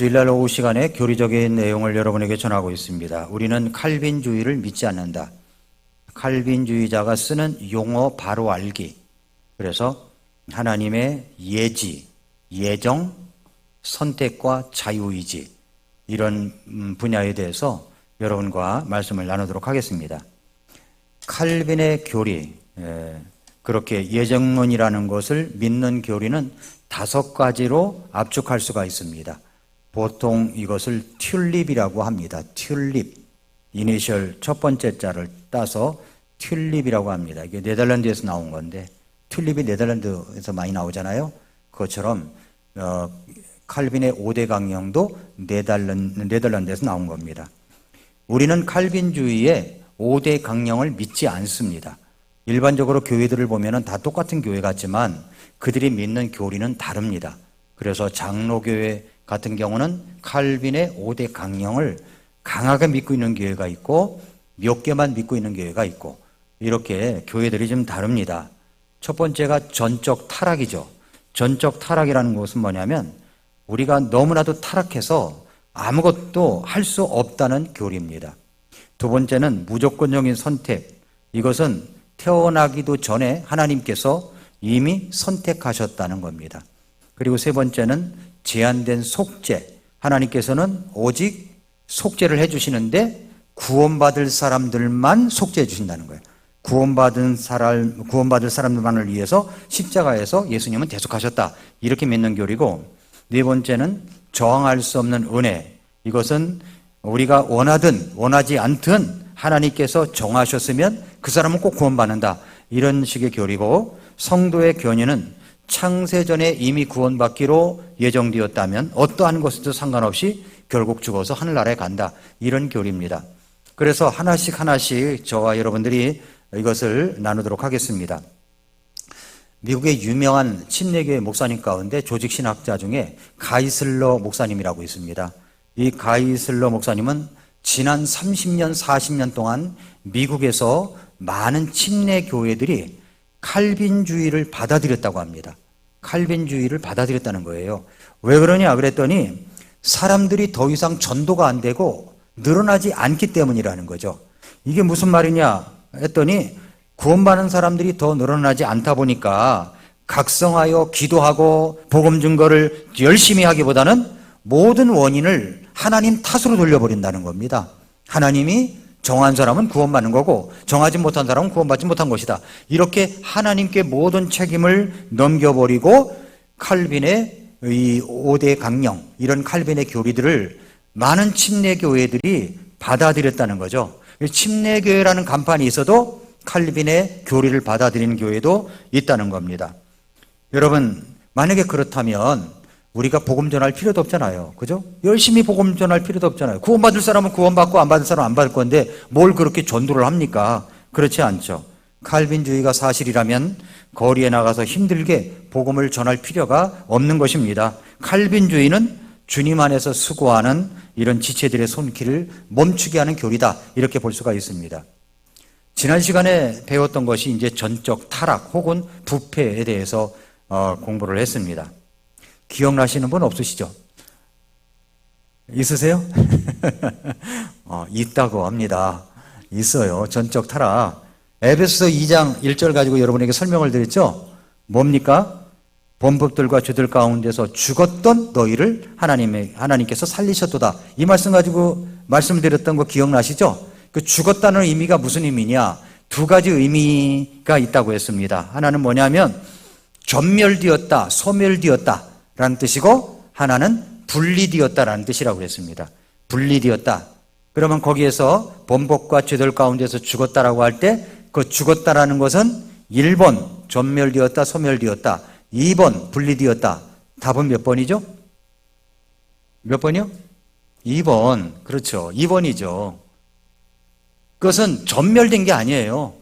주일날 오후 시간에 교리적인 내용을 여러분에게 전하고 있습니다. 우리는 칼빈주의를 믿지 않는다. 칼빈주의자가 쓰는 용어 바로 알기. 그래서 하나님의 예지, 예정, 선택과 자유의지 이런 분야에 대해서 여러분과 말씀을 나누도록 하겠습니다. 칼빈의 교리, 그렇게 예정론이라는 것을 믿는 교리는 5가지로 압축할 수가 있습니다. 보통 이것을 튤립이라고 합니다. 튤립, 이니셜 첫 번째 자를 따서 튤립이라고 합니다. 이게 네덜란드에서 나온 건데 튤립이 네덜란드에서 많이 나오잖아요. 그것처럼 칼빈의 5대 강령도 네덜란드에서 나온 겁니다. 우리는 칼빈주의의 5대 강령을 믿지 않습니다. 일반적으로 교회들을 보면 다 똑같은 교회 같지만 그들이 믿는 교리는 다릅니다. 그래서 장로교회 같은 경우는 칼빈의 5대 강령을 강하게 믿고 있는 교회가 있고 몇 개만 믿고 있는 교회가 있고 이렇게 교회들이 좀 다릅니다. 첫 번째가 전적 타락이죠. 전적 타락이라는 것은 뭐냐면 우리가 너무나도 타락해서 아무것도 할 수 없다는 교리입니다. 두 번째는 무조건적인 선택. 이것은 태어나기도 전에 하나님께서 이미 선택하셨다는 겁니다. 그리고 세 번째는 제한된 속죄. 하나님께서는 오직 속죄를 해주시는데 구원받을 사람들만 속죄해 주신다는 거예요. 구원받을 사람들만을 위해서 십자가에서 예수님은 대속하셨다. 이렇게 믿는 교리고, 네 번째는 저항할 수 없는 은혜. 이것은 우리가 원하든 원하지 않든 하나님께서 정하셨으면 그 사람은 꼭 구원받는다. 이런 식의 교리고, 성도의 견인은 창세전에 이미 구원받기로 예정되었다면 어떠한 것에도 상관없이 결국 죽어서 하늘나라에 간다. 이런 교리입니다. 그래서 하나씩 저와 여러분들이 이것을 나누도록 하겠습니다. 미국의 유명한 침례교회 목사님 가운데 조직신학자 중에 가이슬러 목사님이라고 있습니다. 이 가이슬러 목사님은 지난 30년, 40년 동안 미국에서 많은 침례교회들이 칼빈주의를 받아들였다고 합니다. 칼빈주의를 받아들였다는 거예요. 왜 그러냐 그랬더니 사람들이 더 이상 전도가 안 되고 늘어나지 않기 때문이라는 거죠. 이게 무슨 말이냐 했더니 구원받는 사람들이 더 늘어나지 않다 보니까 각성하여 기도하고 복음 증거를 열심히 하기보다는 모든 원인을 하나님 탓으로 돌려버린다는 겁니다. 하나님이 정한 사람은 구원받는 거고 정하지 못한 사람은 구원받지 못한 것이다. 이렇게 하나님께 모든 책임을 넘겨버리고 칼빈의 이 5대 강령, 이런 칼빈의 교리들을 많은 침례교회들이 받아들였다는 거죠. 침례교회라는 간판이 있어도 칼빈의 교리를 받아들이는 교회도 있다는 겁니다. 여러분, 만약에 그렇다면 우리가 복음 전할 필요도 없잖아요. 그죠? 열심히 복음 전할 필요도 없잖아요. 구원받을 사람은 구원받고 안 받을 사람은 안 받을 건데 뭘 그렇게 전도를 합니까? 그렇지 않죠. 칼빈주의가 사실이라면 거리에 나가서 힘들게 복음을 전할 필요가 없는 것입니다. 칼빈주의는 주님 안에서 수고하는 이런 지체들의 손길을 멈추게 하는 교리다. 이렇게 볼 수가 있습니다. 지난 시간에 배웠던 것이 이제 전적 타락 혹은 부패에 대해서 공부를 했습니다. 기억나시는 분 없으시죠? 있으세요? 있다고 합니다. 있어요. 전적 타락. 에베소서 2장 1절 가지고 여러분에게 설명을 드렸죠? 뭡니까? 범법들과 죄들 가운데서 죽었던 너희를 하나님께서 살리셨도다. 이 말씀 가지고 말씀드렸던 거 기억나시죠? 그 죽었다는 의미가 무슨 의미냐? 2가지 의미가 있다고 했습니다. 하나는 뭐냐면 전멸되었다, 소멸되었다 라는 뜻이고, 하나는 분리되었다라는 뜻이라고 했습니다. 분리되었다. 그러면 거기에서 범법과 죄들 가운데서 죽었다라고 할 때 그 죽었다라는 것은 1번 전멸되었다, 소멸되었다, 2번 분리되었다. 답은 몇 번이죠? 몇 번이요? 2번. 그렇죠. 2번이죠. 그것은 전멸된 게 아니에요.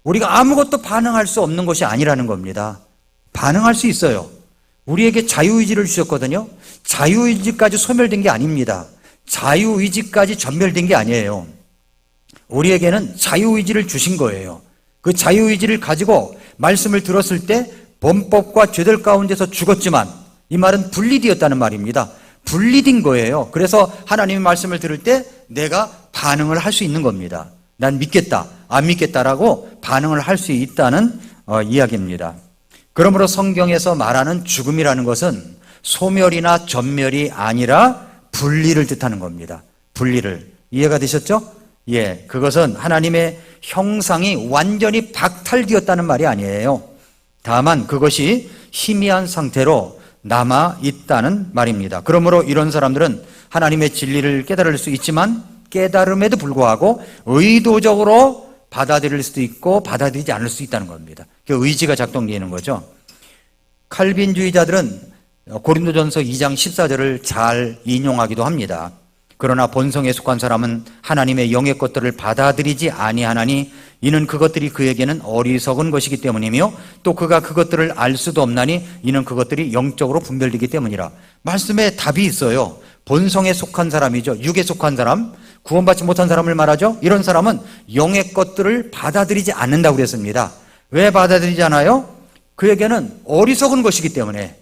우리가 아무것도 반응할 수 없는 것이 아니라는 겁니다. 반응할 수 있어요. 우리에게 자유의지를 주셨거든요. 자유의지까지 소멸된 게 아닙니다. 자유의지까지 전멸된 게 아니에요. 우리에게는 자유의지를 주신 거예요. 그 자유의지를 가지고 말씀을 들었을 때 범법과 죄들 가운데서 죽었지만, 이 말은 분리되었다는 말입니다. 분리된 거예요. 그래서 하나님의 말씀을 들을 때 내가 반응을 할 수 있는 겁니다. 난 믿겠다, 안 믿겠다라고 반응을 할 수 있다는 이야기입니다. 그러므로 성경에서 말하는 죽음이라는 것은 소멸이나 전멸이 아니라 분리를 뜻하는 겁니다. 분리를. 이해가 되셨죠? 예, 그것은 하나님의 형상이 완전히 박탈되었다는 말이 아니에요. 다만 그것이 희미한 상태로 남아 있다는 말입니다. 그러므로 이런 사람들은 하나님의 진리를 깨달을 수 있지만 깨달음에도 불구하고 의도적으로 받아들일 수도 있고 받아들이지 않을 수 있다는 겁니다. 그 의지가 작동되는 거죠. 칼빈주의자들은 고린도전서 2장 14절을 잘 인용하기도 합니다. 그러나 본성에 속한 사람은 하나님의 영의 것들을 받아들이지 아니하나니 이는 그것들이 그에게는 어리석은 것이기 때문이며 또 그가 그것들을 알 수도 없나니 이는 그것들이 영적으로 분별되기 때문이라. 말씀에 답이 있어요. 본성에 속한 사람이죠. 육에 속한 사람, 구원받지 못한 사람을 말하죠. 이런 사람은 영의 것들을 받아들이지 않는다고 그랬습니다. 왜 받아들이지 않아요? 그에게는 어리석은 것이기 때문에.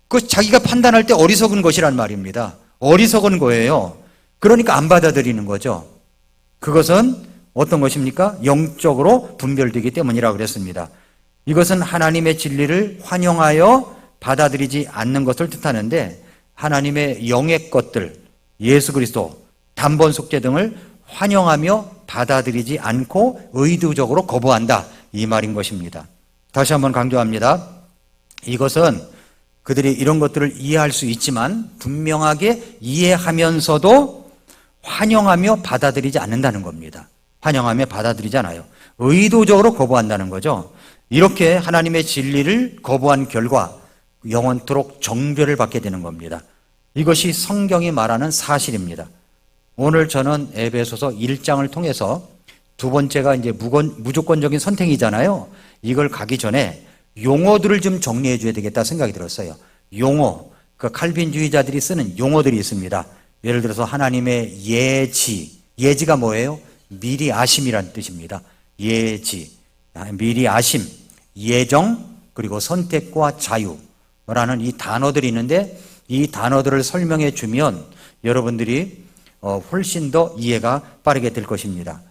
그 자기가 판단할 때 어리석은 것이란 말입니다. 어리석은 거예요. 그러니까 안 받아들이는 거죠. 그것은 어떤 것입니까? 영적으로 분별되기 때문이라고 그랬습니다. 이것은 하나님의 진리를 환영하여 받아들이지 않는 것을 뜻하는데 하나님의 영의 것들, 예수 그리스도, 단번 속죄 등을 환영하며 받아들이지 않고 의도적으로 거부한다. 이 말인 것입니다. 다시 한번 강조합니다. 이것은 그들이 이런 것들을 이해할 수 있지만 분명하게 이해하면서도 환영하며 받아들이지 않는다는 겁니다. 환영하며 받아들이지 않아요. 의도적으로 거부한다는 거죠. 이렇게 하나님의 진리를 거부한 결과 영원토록 정죄를 받게 되는 겁니다. 이것이 성경이 말하는 사실입니다. 오늘 저는 에베소서 1장을 통해서 두 번째가 이제 무조건적인 선택이잖아요. 이걸 가기 전에 용어들을 좀 정리해 줘야 되겠다 생각이 들었어요. 용어, 그 칼빈주의자들이 쓰는 용어들이 있습니다. 예를 들어서 하나님의 예지가 뭐예요? 미리 아심이라는 뜻입니다. 예지, 미리 아심, 예정, 그리고 선택과 자유라는 이 단어들이 있는데 이 단어들을 설명해 주면 여러분들이 훨씬 더 이해가 빠르게 될 것입니다.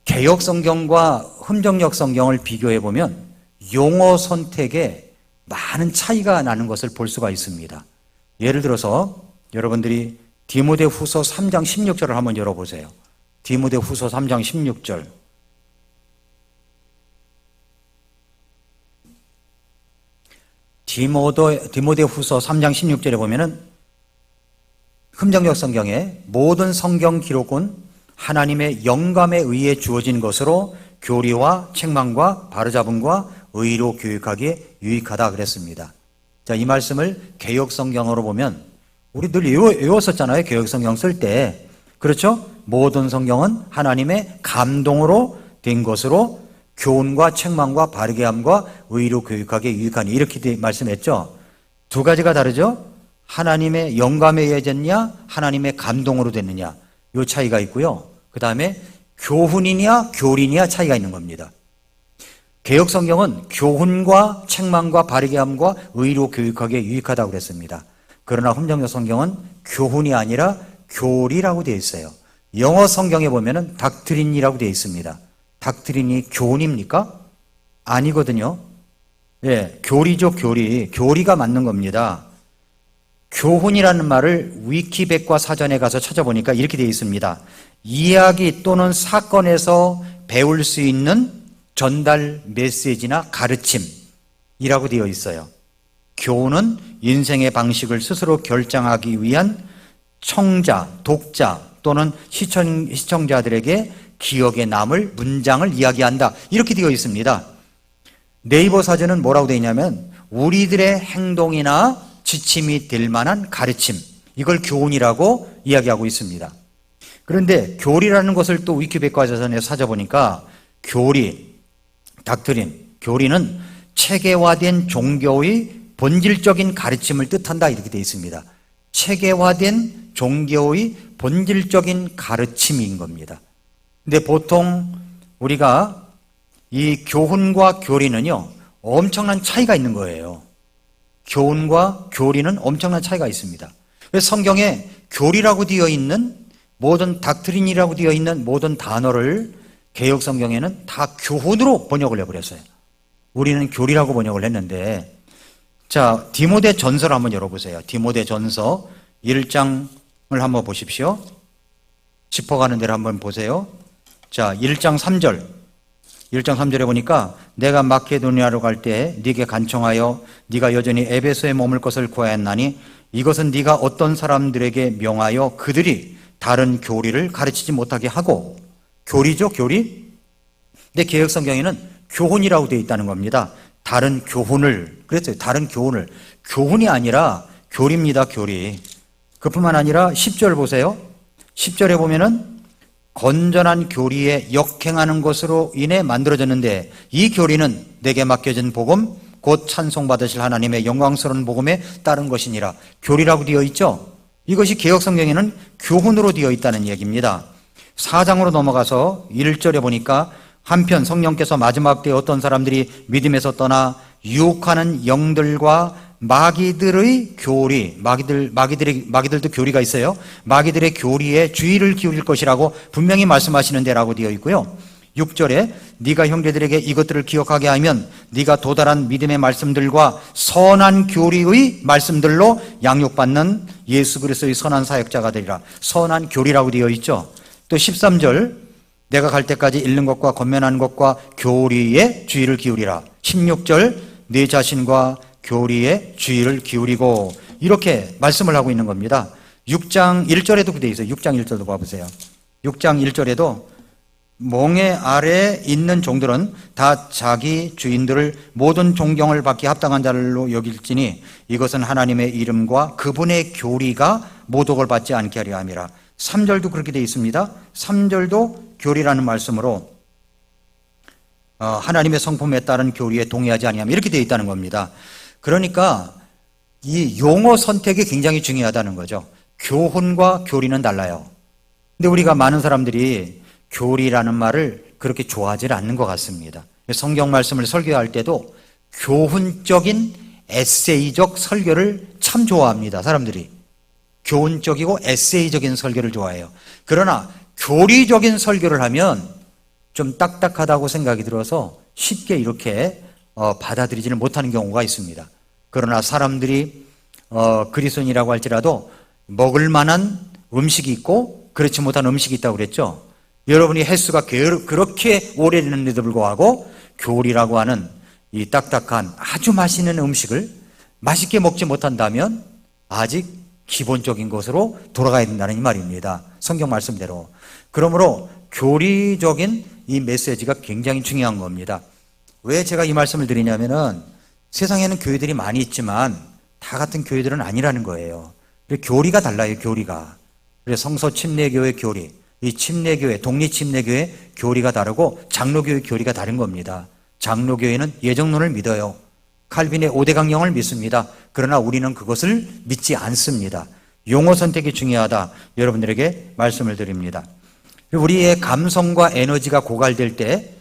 개역 성경과 흠정역 성경을 비교해 보면 용어 선택에 많은 차이가 나는 것을 볼 수가 있습니다. 예를 들어서 여러분들이 디모데후서 3장 16절을 한번 열어보세요. 디모데후서 3장 16절. 디모데후서 3장 16절에 보면은 흠정역 성경에 모든 성경 기록은 하나님의 영감에 의해 주어진 것으로 교리와 책망과 바로잡음과 의로 교육하기에 유익하다 그랬습니다. 자, 이 말씀을 개역 성경으로 보면 우리 늘 외웠었잖아요. 개역 성경 쓸 때. 그렇죠? 모든 성경은 하나님의 감동으로 된 것으로 교훈과 책망과 바르게 함과 의로 교육하기에 유익하니 이렇게 말씀했죠. 두 가지가 다르죠? 하나님의 영감에 의해졌냐 하나님의 감동으로 됐느냐 이 차이가 있고요. 그 다음에 교훈이냐 교리냐 차이가 있는 겁니다. 개역 성경은 교훈과 책망과 바르게 함과 의로 교육하기에 유익하다고 그랬습니다. 그러나 흠정역 성경은 교훈이 아니라 교리라고 되어 있어요. 영어 성경에 보면은 닥트린이라고 되어 있습니다. 닥트린이 교훈입니까? 아니거든요. 예, 교리죠, 교리. 교리가 맞는 겁니다. 교훈이라는 말을 위키백과 사전에 가서 찾아보니까 이렇게 되어 있습니다. 이야기 또는 사건에서 배울 수 있는 전달 메시지나 가르침이라고 되어 있어요. 교훈은 인생의 방식을 스스로 결정하기 위한 청자, 독자 또는 시청자들에게 기억에 남을 문장을 이야기한다. 이렇게 되어 있습니다. 네이버 사전은 뭐라고 되어 있냐면 우리들의 행동이나 지침이 될 만한 가르침, 이걸 교훈이라고 이야기하고 있습니다. 그런데 교리라는 것을 또 위키백과사전에서 찾아보니까 교리, 닥트린, 교리는 체계화된 종교의 본질적인 가르침을 뜻한다 이렇게 되어 있습니다. 체계화된 종교의 본질적인 가르침인 겁니다. 근데 보통 우리가 이 교훈과 교리는요 엄청난 차이가 있는 거예요. 교훈과 교리는 엄청난 차이가 있습니다. 그래서 성경에 교리라고 되어 있는 모든 닥트린이라고 되어 있는 모든 단어를 개역 성경에는 다 교훈으로 번역을 해버렸어요. 우리는 교리라고 번역을 했는데, 자, 디모데 전서를 한번 열어보세요. 디모데 전서 1장을 한번 보십시오. 짚어가는 대로 한번 보세요. 자, 1장 3절. 1장 3절에 보니까 내가 마케도니아로 갈 때 네게 간청하여 네가 여전히 에베소에 머물 것을 구하였나니 이것은 네가 어떤 사람들에게 명하여 그들이 다른 교리를 가르치지 못하게 하고, 교리죠, 교리. 근데 개역 성경에는 교훈이라고 되어 있다는 겁니다. 다른 교훈을, 그랬어요. 다른 교훈을. 교훈이 아니라 교리입니다, 교리. 그뿐만 아니라 10절 보세요. 10절에 보면은 건전한 교리에 역행하는 것으로 인해 만들어졌는데 이 교리는 내게 맡겨진 복음 곧 찬송받으실 하나님의 영광스러운 복음에 따른 것이니라. 교리라고 되어 있죠. 이것이 개역 성경에는 교훈으로 되어 있다는 얘기입니다. 4장으로 넘어가서 1절에 보니까 한편 성령께서 마지막 때에 어떤 사람들이 믿음에서 떠나 유혹하는 영들과 마귀들의 교리, 마귀들도 교리가 있어요. 마귀들의 교리에 주의를 기울일 것이라고 분명히 말씀하시는 데라고 되어 있고요. 6절에 네가 형제들에게 이것들을 기억하게 하면 네가 도달한 믿음의 말씀들과 선한 교리의 말씀들로 양육받는 예수 그리스도의 선한 사역자가 되리라. 선한 교리라고 되어 있죠. 또 13절 내가 갈 때까지 읽는 것과 권면하는 것과 교리에 주의를 기울이라. 16절 네 자신과 교리에 주의를 기울이고, 이렇게 말씀을 하고 있는 겁니다. 6장 1절에도 그렇게 되어 있어요. 6장 1절도 봐보세요. 6장 1절에도 멍에 아래에 있는 종들은 다 자기 주인들을 모든 존경을 받기 합당한 자로 여길지니 이것은 하나님의 이름과 그분의 교리가 모독을 받지 않게 하려 함이라. 3절도 그렇게 되어 있습니다. 3절도 교리라는 말씀으로 하나님의 성품에 따른 교리에 동의하지 아니하면, 이렇게 되어 있다는 겁니다. 그러니까 이 용어 선택이 굉장히 중요하다는 거죠. 교훈과 교리는 달라요. 근데 우리가 많은 사람들이 교리라는 말을 그렇게 좋아하지 않는 것 같습니다. 성경 말씀을 설교할 때도 교훈적인 에세이적 설교를 참 좋아합니다. 사람들이 교훈적이고 에세이적인 설교를 좋아해요. 그러나 교리적인 설교를 하면 좀 딱딱하다고 생각이 들어서 쉽게 이렇게 받아들이지는 못하는 경우가 있습니다. 그러나 사람들이 그리스도인이라고 할지라도 먹을 만한 음식이 있고 그렇지 못한 음식이 있다고 그랬죠. 여러분이 횟수가 그렇게 오래됐는데도 불구하고 교리라고 하는 이 딱딱한 아주 맛있는 음식을 맛있게 먹지 못한다면 아직 기본적인 것으로 돌아가야 된다는 이 말입니다. 성경 말씀대로. 그러므로 교리적인 이 메시지가 굉장히 중요한 겁니다. 왜 제가 이 말씀을 드리냐면은 세상에는 교회들이 많이 있지만 다 같은 교회들은 아니라는 거예요. 교리가 달라요, 교리가. 그래서 성서 침례교회 교리, 이 침례교회, 독립침례교회 교리가 다르고 장로교회 교리가 다른 겁니다. 장로교회는 예정론을 믿어요. 칼빈의 5대 강령을 믿습니다. 그러나 우리는 그것을 믿지 않습니다. 용어 선택이 중요하다, 여러분들에게 말씀을 드립니다. 우리의 감성과 에너지가 고갈될 때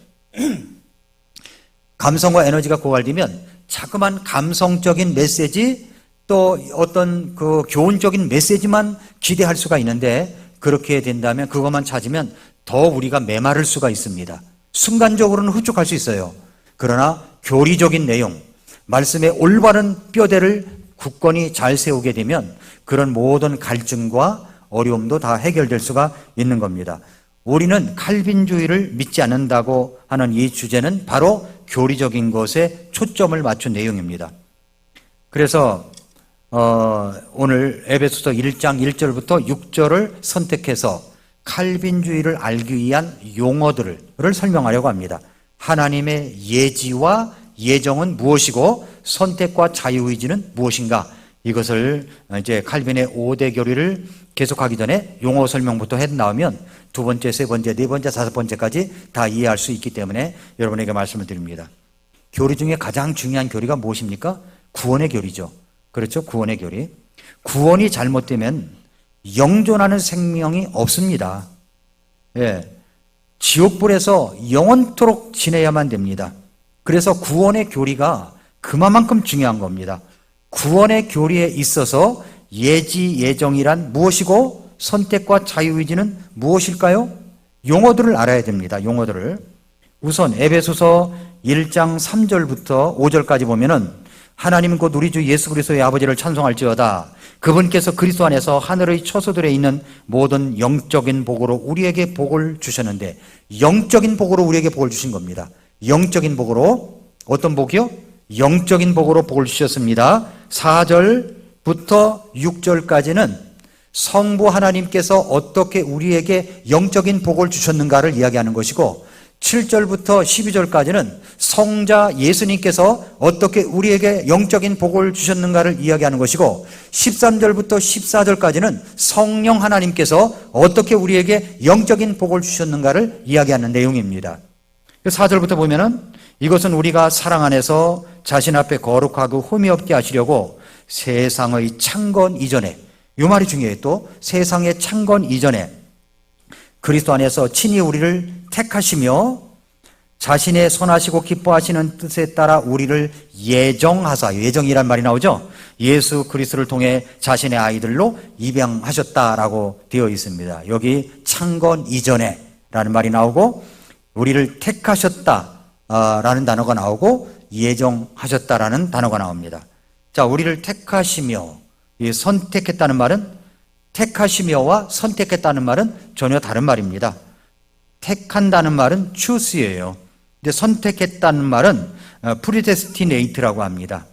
감성과 에너지가 고갈되면 자꾸만 감성적인 메시지, 또 어떤 그 교훈적인 메시지만 기대할 수가 있는데, 그렇게 된다면, 그것만 찾으면 더 우리가 메마를 수가 있습니다. 순간적으로는 흡족할 수 있어요. 그러나 교리적인 내용, 말씀의 올바른 뼈대를 굳건히 잘 세우게 되면 그런 모든 갈증과 어려움도 다 해결될 수가 있는 겁니다. 우리는 칼빈주의를 믿지 않는다고 하는 이 주제는 바로 교리적인 것에 초점을 맞춘 내용입니다. 그래서 오늘 에베소서 1장 1절부터 6절을 선택해서 칼빈주의를 알기 위한 용어들을 설명하려고 합니다. 하나님의 예지와 예정은 무엇이고 선택과 자유의지는 무엇인가, 이것을 이제 칼빈의 5대 교리를 계속하기 전에 용어 설명부터 해 나오면 두 번째, 세 번째, 네 번째, 다섯 번째까지 다 이해할 수 있기 때문에 여러분에게 말씀을 드립니다. 교리 중에 가장 중요한 교리가 무엇입니까? 구원의 교리죠. 그렇죠? 구원의 교리. 구원이 잘못되면 영존하는 생명이 없습니다. 예. 지옥불에서 영원토록 지내야만 됩니다. 그래서 구원의 교리가 그만큼 중요한 겁니다. 구원의 교리에 있어서 예지, 예정이란 무엇이고 선택과 자유의지는 무엇일까요? 용어들을 알아야 됩니다. 용어들을. 우선 에베소서 1장 3절부터 5절까지 보면은 하나님 곧 우리 주 예수 그리스도의 아버지를 찬송할지어다. 그분께서 그리스도 안에서 하늘의 처소들에 있는 모든 영적인 복으로 우리에게 복을 주셨는데, 영적인 복으로 우리에게 복을 주신 겁니다. 영적인 복으로. 어떤 복이요? 영적인 복으로 복을 주셨습니다. 4절부터 6절까지는 성부 하나님께서 어떻게 우리에게 영적인 복을 주셨는가를 이야기하는 것이고, 7절부터 12절까지는 성자 예수님께서 어떻게 우리에게 영적인 복을 주셨는가를 이야기하는 것이고, 13절부터 14절까지는 성령 하나님께서 어떻게 우리에게 영적인 복을 주셨는가를 이야기하는 내용입니다. 4절부터 보면은 이것은 우리가 사랑 안에서 자신 앞에 거룩하고 흠이 없게 하시려고 세상의 창건 이전에, 이 말이 중요해요. 또 세상의 창건 이전에 그리스도 안에서 친히 우리를 택하시며 자신의 선하시고 기뻐하시는 뜻에 따라 우리를 예정하사, 예정이란 말이 나오죠. 예수 그리스도를 통해 자신의 아이들로 입양하셨다라고 되어 있습니다. 여기 창건 이전에 라는 말이 나오고, 우리를 택하셨다라는 단어가 나오고, 예정하셨다라는 단어가 나옵니다. 자, 우리를 택하시며, 이 선택했다는 말은, 택하시며와 선택했다는 말은 전혀 다른 말입니다. 택한다는 말은 choose예요. 근데 선택했다는 말은 predestinate라고 합니다.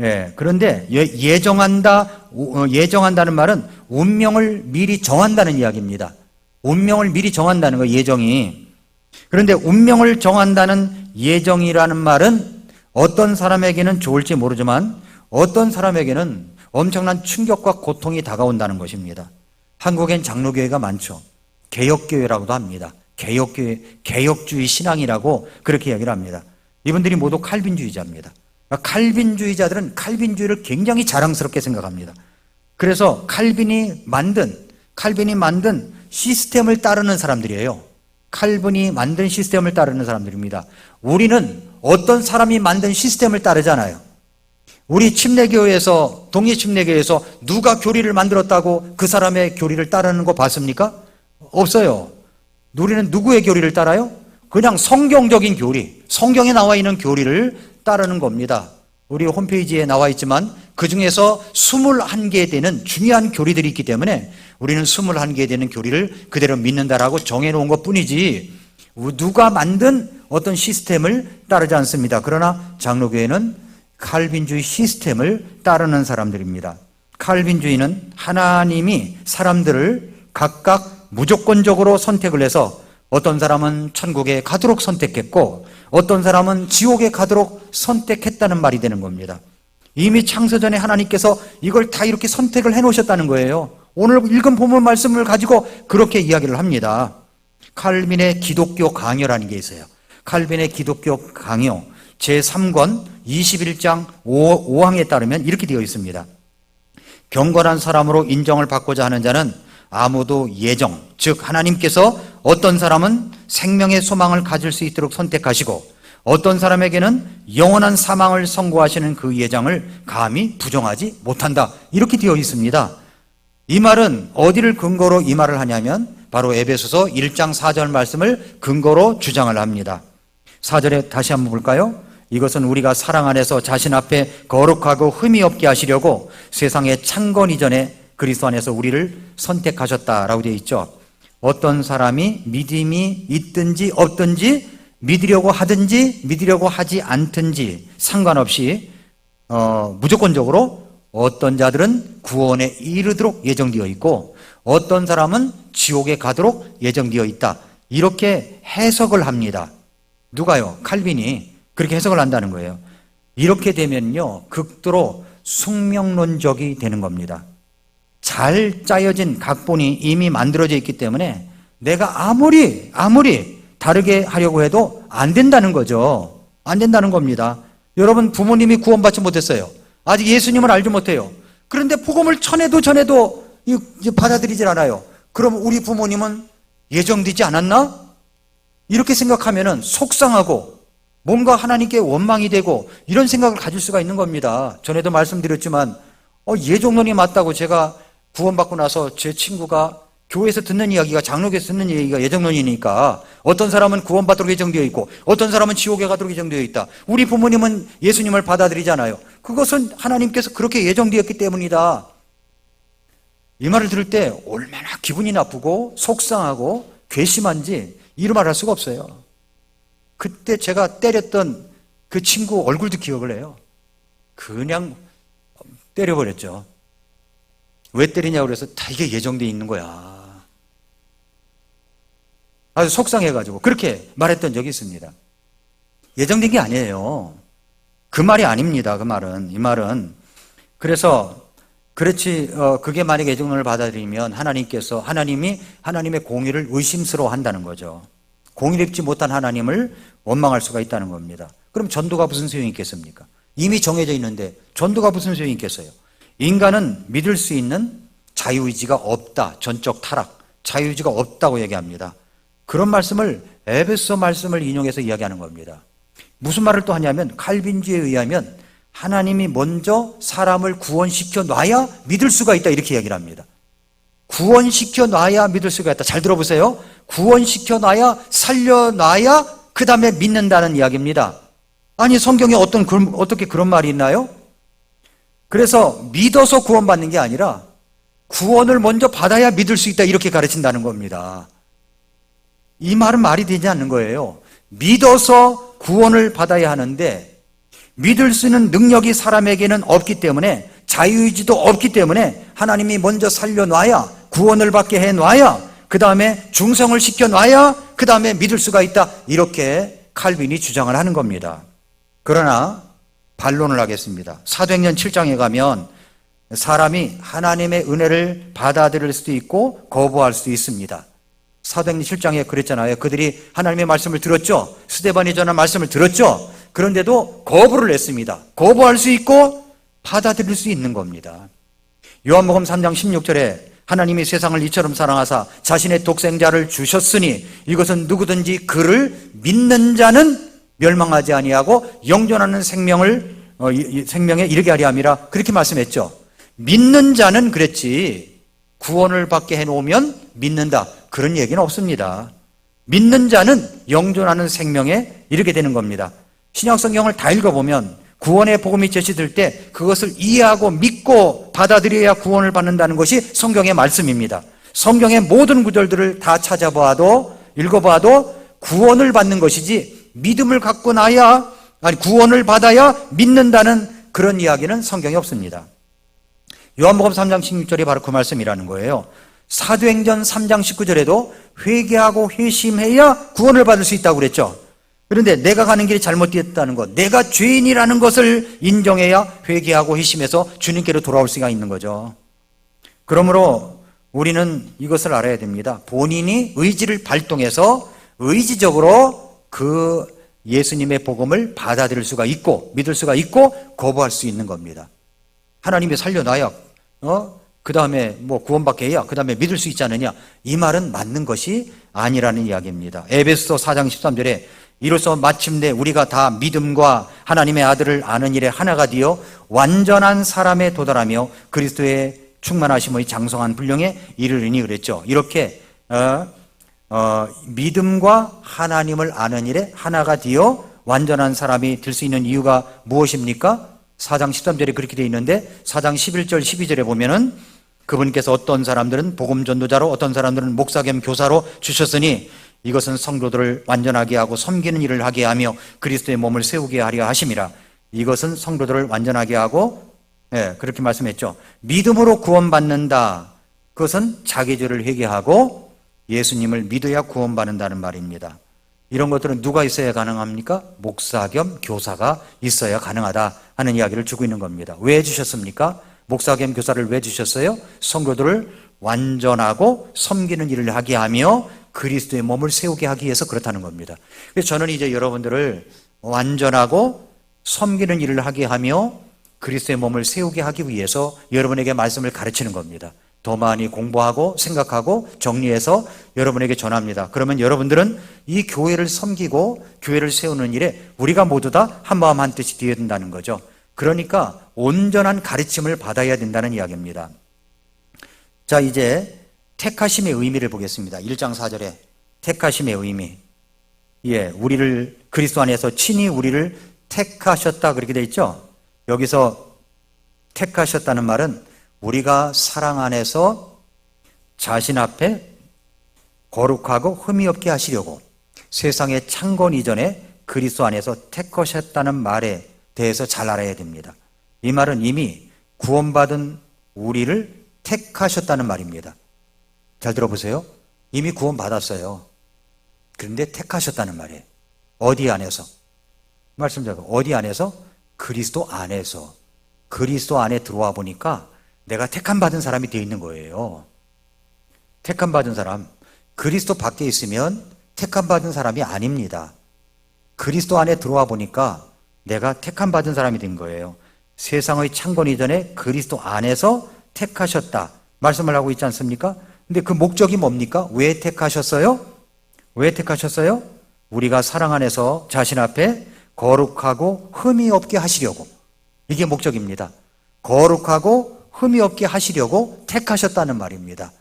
예, 그런데 예정한다는 말은 운명을 미리 정한다는 이야기입니다. 운명을 미리 정한다는 거예요, 예정이. 그런데 운명을 정한다는 예정이라는 말은 어떤 사람에게는 좋을지 모르지만 어떤 사람에게는 엄청난 충격과 고통이 다가온다는 것입니다. 한국엔 장로교회가 많죠. 개혁교회라고도 합니다. 개혁교회, 개혁주의 신앙이라고 그렇게 이야기를 합니다. 이분들이 모두 칼빈주의자입니다. 칼빈주의자들은 칼빈주의를 굉장히 자랑스럽게 생각합니다. 그래서 칼빈이 만든 시스템을 따르는 사람들이에요. 칼빈이 만든 시스템을 따르는 사람들입니다. 우리는 어떤 사람이 만든 시스템을 따르잖아요. 우리 침례교회에서, 독립침례교회에서 누가 교리를 만들었다고 그 사람의 교리를 따르는 거 봤습니까? 없어요. 우리는 누구의 교리를 따라요? 그냥 성경적인 교리, 성경에 나와 있는 교리를 따르는 겁니다. 우리 홈페이지에 나와 있지만 그 중에서 21개 되는 중요한 교리들이 있기 때문에 우리는 21개 되는 교리를 그대로 믿는다라고 정해놓은 것 뿐이지 누가 만든 어떤 시스템을 따르지 않습니다. 그러나 장로교회는 칼빈주의 시스템을 따르는 사람들입니다. 칼빈주의는 하나님이 사람들을 각각 무조건적으로 선택을 해서 어떤 사람은 천국에 가도록 선택했고 어떤 사람은 지옥에 가도록 선택했다는 말이 되는 겁니다. 이미 창세전에 하나님께서 이걸 다 이렇게 선택을 해놓으셨다는 거예요. 오늘 읽은 본문 말씀을 가지고 그렇게 이야기를 합니다. 칼빈의 기독교 강요라는 게 있어요. 칼빈의 기독교 강요 제3권 21장 5항에 따르면 이렇게 되어 있습니다. 경건한 사람으로 인정을 받고자 하는 자는 아무도 예정, 즉 하나님께서 어떤 사람은 생명의 소망을 가질 수 있도록 선택하시고 어떤 사람에게는 영원한 사망을 선고하시는 그 예정을 감히 부정하지 못한다. 이렇게 되어 있습니다. 이 말은 어디를 근거로 이 말을 하냐면 바로 에베소서 1장 4절 말씀을 근거로 주장을 합니다. 4절에 다시 한번 볼까요? 이것은 우리가 사랑 안에서 자신 앞에 거룩하고 흠이 없게 하시려고 세상의 창건 이전에 그리스도 안에서 우리를 선택하셨다라고 되어 있죠. 어떤 사람이 믿음이 있든지 없든지 믿으려고 하든지 믿으려고 하지 않든지 상관없이 무조건적으로 어떤 자들은 구원에 이르도록 예정되어 있고 어떤 사람은 지옥에 가도록 예정되어 있다. 이렇게 해석을 합니다. 누가요? 칼빈이 그렇게 해석을 한다는 거예요. 이렇게 되면요 극도로 숙명론적이 되는 겁니다. 잘 짜여진 각본이 이미 만들어져 있기 때문에 내가 아무리 다르게 하려고 해도 안 된다는 거죠. 안 된다는 겁니다. 여러분 부모님이 구원받지 못했어요. 아직 예수님을 알지 못해요. 그런데 복음을 전해도 받아들이질 않아요. 그럼 우리 부모님은 예정되지 않았나? 이렇게 생각하면은 속상하고 뭔가 하나님께 원망이 되고 이런 생각을 가질 수가 있는 겁니다. 전에도 말씀드렸지만 예정론이 맞다고 제가 구원받고 나서 제 친구가 교회에서 듣는 이야기가, 장로교에서 듣는 이야기가 예정론이니까 어떤 사람은 구원받도록 예정되어 있고 어떤 사람은 지옥에 가도록 예정되어 있다. 우리 부모님은 예수님을 받아들이잖아요. 그것은 하나님께서 그렇게 예정되었기 때문이다. 이 말을 들을 때 얼마나 기분이 나쁘고 속상하고 괘씸한지 이루 말할 수가 없어요. 그때 제가 때렸던 그 친구 얼굴도 기억을 해요. 그냥 때려버렸죠. 왜 때리냐고 그래서 다 이게 예정되어 있는 거야. 아주 속상해가지고 그렇게 말했던 적이 있습니다. 예정된 게 아니에요. 그 말이 아닙니다. 그 말은. 이 말은. 그래서 그렇지, 그게 만약에 예정론을 받아들이면 하나님이 하나님의 공의를 의심스러워 한다는 거죠. 공의를 입지 못한 하나님을 원망할 수가 있다는 겁니다. 그럼 전도가 무슨 소용이 있겠습니까? 이미 정해져 있는데 전도가 무슨 소용이 있겠어요? 인간은 믿을 수 있는 자유의지가 없다. 전적 타락, 자유의지가 없다고 얘기합니다. 그런 말씀을 에베소 말씀을 인용해서 이야기하는 겁니다. 무슨 말을 또 하냐면 칼빈주의에 의하면 하나님이 먼저 사람을 구원시켜 놔야 믿을 수가 있다 이렇게 이야기를 합니다. 구원시켜 놔야 믿을 수가 있다. 잘 들어보세요. 구원시켜 놔야 살려놔야 그 다음에 믿는다는 이야기입니다. 아니 성경에 어떻게 그런 말이 있나요? 그래서 믿어서 구원받는 게 아니라 구원을 먼저 받아야 믿을 수 있다 이렇게 가르친다는 겁니다. 이 말은 말이 되지 않는 거예요. 믿어서 구원을 받아야 하는데 믿을 수 있는 능력이 사람에게는 없기 때문에 자유의지도 없기 때문에 하나님이 먼저 살려놔야 구원을 받게 해놔야 그 다음에 중성을 시켜놔야 그 다음에 믿을 수가 있다 이렇게 칼빈이 주장을 하는 겁니다. 그러나 반론을 하겠습니다. 사도행전 7장에 가면 사람이 하나님의 은혜를 받아들일 수도 있고 거부할 수도 있습니다. 사도행전 7장에 그랬잖아요. 그들이 하나님의 말씀을 들었죠. 스데반이 전한 말씀을 들었죠. 그런데도 거부를 했습니다. 거부할 수 있고 받아들일 수 있는 겁니다. 요한복음 3장 16절에 하나님이 세상을 이처럼 사랑하사 자신의 독생자를 주셨으니 이것은 누구든지 그를 믿는 자는 멸망하지 아니하고 영존하는 생명에 이르게 하려 함이라 그렇게 말씀했죠. 믿는 자는 그랬지 구원을 받게 해놓으면 믿는다 그런 얘기는 없습니다. 믿는 자는 영존하는 생명에 이르게 되는 겁니다. 신약성경을 다 읽어보면 구원의 복음이 제시될 때 그것을 이해하고 믿고 받아들여야 구원을 받는다는 것이 성경의 말씀입니다. 성경의 모든 구절들을 다 찾아봐도 읽어봐도 구원을 받는 것이지 믿음을 갖고 나야 구원을 받아야 믿는다는 그런 이야기는 성경에 없습니다. 요한복음 3장 16절이 바로 그 말씀이라는 거예요. 사도행전 3장 19절에도 회개하고 회심해야 구원을 받을 수 있다고 그랬죠. 그런데 내가 가는 길이 잘못되었다는 것, 내가 죄인이라는 것을 인정해야 회개하고 회심해서 주님께로 돌아올 수가 있는 거죠. 그러므로 우리는 이것을 알아야 됩니다. 본인이 의지를 발동해서 의지적으로 그 예수님의 복음을 받아들일 수가 있고 믿을 수가 있고 거부할 수 있는 겁니다. 하나님이 살려놔야 그 다음에 구원받게 해야 그 다음에 믿을 수 있지 않느냐 이 말은 맞는 것이 아니라는 이야기입니다. 에베소 4장 13절에 이로써 마침내 우리가 다 믿음과 하나님의 아들을 아는 일에 하나가 되어 완전한 사람에 도달하며 그리스도의 충만하심의 장성한 분량에 이르리니 그랬죠. 이렇게 믿음과 하나님을 아는 일에 하나가 되어 완전한 사람이 될 수 있는 이유가 무엇입니까? 4장 13절에 그렇게 되어 있는데 4장 11절 12절에 보면은 그분께서 어떤 사람들은 복음 전도자로 어떤 사람들은 목사 겸 교사로 주셨으니 이것은 성도들을 완전하게 하고 섬기는 일을 하게 하며 그리스도의 몸을 세우게 하려 하심이라. 이것은 성도들을 완전하게 하고 그렇게 말씀했죠. 믿음으로 구원받는다. 그것은 자기 죄를 회개하고 예수님을 믿어야 구원받는다는 말입니다. 이런 것들은 누가 있어야 가능합니까? 목사 겸 교사가 있어야 가능하다 하는 이야기를 주고 있는 겁니다. 왜 주셨습니까? 목사 겸 교사를 왜 주셨어요? 성도들을 완전하고 섬기는 일을 하게 하며 그리스도의 몸을 세우게 하기 위해서 그렇다는 겁니다. 그래서 저는 이제 여러분들을 완전하고 섬기는 일을 하게 하며 그리스도의 몸을 세우게 하기 위해서 여러분에게 말씀을 가르치는 겁니다. 더 많이 공부하고 생각하고 정리해서 여러분에게 전합니다. 그러면 여러분들은 이 교회를 섬기고 교회를 세우는 일에 우리가 모두 다 한마음 한뜻이 되어야 된다는 거죠. 그러니까 온전한 가르침을 받아야 된다는 이야기입니다. 자, 이제 택하심의 의미를 보겠습니다. 1장 4절에 택하심의 의미. 예, 우리를 그리스도 안에서 친히 우리를 택하셨다 그렇게 돼 있죠. 여기서 택하셨다는 말은 우리가 사랑 안에서 자신 앞에 거룩하고 흠이 없게 하시려고 세상의 창건 이전에 그리스도 안에서 택하셨다는 말에 대해서 잘 알아야 됩니다. 이 말은 이미 구원받은 우리를 택하셨다는 말입니다. 잘 들어보세요. 이미 구원받았어요. 그런데 택하셨다는 말이에요. 어디 안에서? 말씀드려요. 어디 안에서? 그리스도 안에서. 그리스도 안에 들어와 보니까 내가 택함 받은 사람이 되어 있는 거예요. 택함 받은 사람. 그리스도 밖에 있으면 택함 받은 사람이 아닙니다. 그리스도 안에 들어와 보니까 내가 택함 받은 사람이 된 거예요. 세상의 창건 이전에 그리스도 안에서 택하셨다 말씀을 하고 있지 않습니까? 근데 그 목적이 뭡니까? 왜 택하셨어요? 왜 택하셨어요? 우리가 사랑 안에서 자신 앞에 거룩하고 흠이 없게 하시려고. 이게 목적입니다. 거룩하고 흠이 없게 하시려고 택하셨다는 말입니다.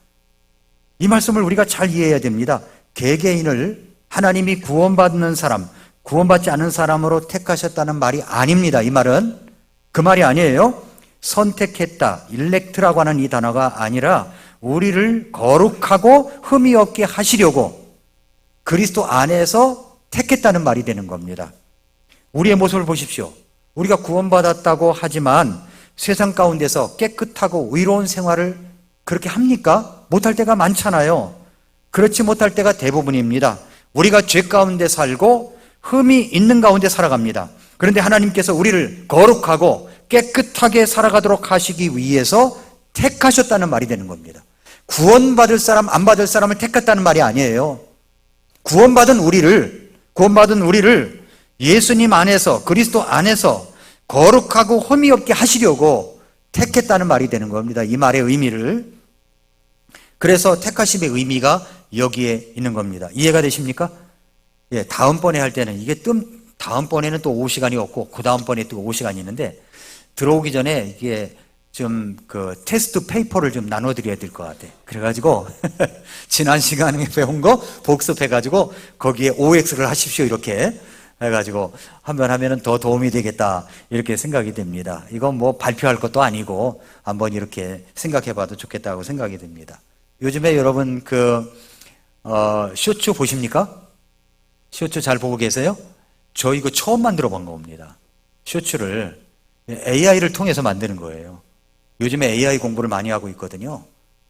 이 말씀을 우리가 잘 이해해야 됩니다. 개개인을 하나님이 구원받는 사람, 구원받지 않은 사람으로 택하셨다는 말이 아닙니다. 이 말은 그 말이 아니에요. 선택했다, 일렉트라고 하는 이 단어가 아니라 우리를 거룩하고 흠이 없게 하시려고 그리스도 안에서 택했다는 말이 되는 겁니다. 우리의 모습을 보십시오. 우리가 구원받았다고 하지만 세상 가운데서 깨끗하고 의로운 생활을 그렇게 합니까? 못할 때가 많잖아요. 그렇지 못할 때가 대부분입니다. 우리가 죄 가운데 살고 흠이 있는 가운데 살아갑니다. 그런데 하나님께서 우리를 거룩하고 깨끗하게 살아가도록 하시기 위해서 택하셨다는 말이 되는 겁니다. 구원받을 사람, 안 받을 사람을 택했다는 말이 아니에요. 구원받은 우리를 예수님 안에서, 그리스도 안에서 거룩하고 흠이 없게 하시려고 택했다는 말이 되는 겁니다. 이 말의 의미를. 그래서 택하심의 의미가 여기에 있는 겁니다. 이해가 되십니까? 예, 다음번에 할 때는 이게 다음번에는 또 5시간이 없고 그 다음번에 또 5시간이 있는데 들어오기 전에 이게 좀 그 테스트 페이퍼를 좀 나눠드려야 될 것 같아. 그래가지고 지난 시간에 배운 거 복습해가지고 거기에 OX를 하십시오 이렇게 해가지고 한번 하면은 더 도움이 되겠다 이렇게 생각이 됩니다. 이건 뭐 발표할 것도 아니고 한번 이렇게 생각해봐도 좋겠다고 생각이 됩니다. 요즘에 여러분 쇼츠 보십니까? 쇼츠 잘 보고 계세요? 저 이거 처음 만들어 본 겁니다. 쇼츠를 AI를 통해서 만드는 거예요. 요즘에 AI 공부를 많이 하고 있거든요.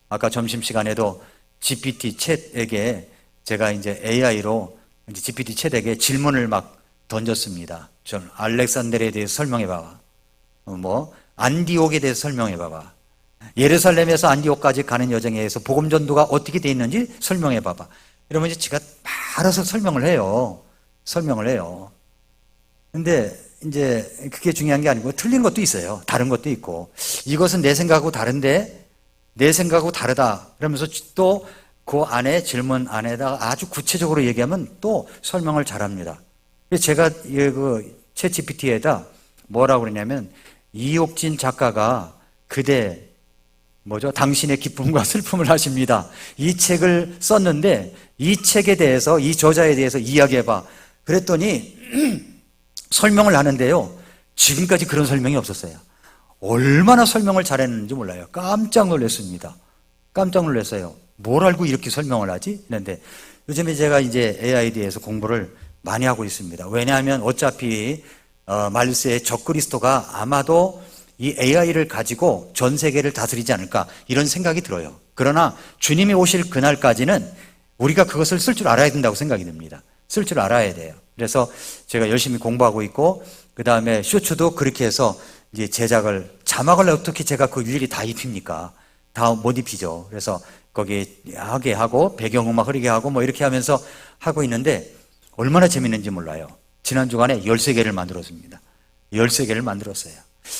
아까 점심시간에도 GPT 챗에게 제가 이제 AI로 GPT 챗에게 질문을 막 던졌습니다. 좀 알렉산드레에 대해서 설명해 봐봐. 안디옥에 대해서 설명해 봐봐. 예루살렘에서 안디옥까지 가는 여정에 의해서 복음 전도가 어떻게 돼 있는지 설명해 봐봐. 이러면 이제 제가 알아서 설명을 해요. 근데 이제 그게 중요한 게 아니고 틀린 것도 있어요. 다른 것도 있고. 이것은 내 생각하고 다른데 내 생각하고 다르다. 그러면서 또 그 안에 질문 안에다가 아주 구체적으로 얘기하면 또 설명을 잘합니다. 제가 그 챗GPT에다 뭐라고 그러냐면 이옥진 작가가 당신의 기쁨과 슬픔을 하십니다. 이 책을 썼는데 이 책에 대해서 이 저자에 대해서 이야기해봐. 그랬더니 설명을 하는데요. 지금까지 그런 설명이 없었어요. 얼마나 설명을 잘했는지 몰라요. 깜짝 놀랐습니다. 깜짝 놀랐어요. 뭘 알고 이렇게 설명을 하지? 그런데 요즘에 제가 이제 AI에 대해서 공부를 많이 하고 있습니다. 왜냐하면 어차피 말세의 적그리스도가 아마도 이 AI를 가지고 전 세계를 다스리지 않을까 이런 생각이 들어요. 그러나 주님이 오실 그날까지는 우리가 그것을 쓸 줄 알아야 된다고 생각이 듭니다. 쓸 줄 알아야 돼요. 그래서 제가 열심히 공부하고 있고 그 다음에 쇼츠도 그렇게 해서 이제 자막을 어떻게 제가 그 일일이 다 입힙니까? 다 못 입히죠. 그래서 거기에 하게 하고 배경음악 흐르게 하고 뭐 이렇게 하면서 하고 있는데 얼마나 재밌는지 몰라요. 지난 주간에 13개를 만들었습니다. 13개를 만들었어요.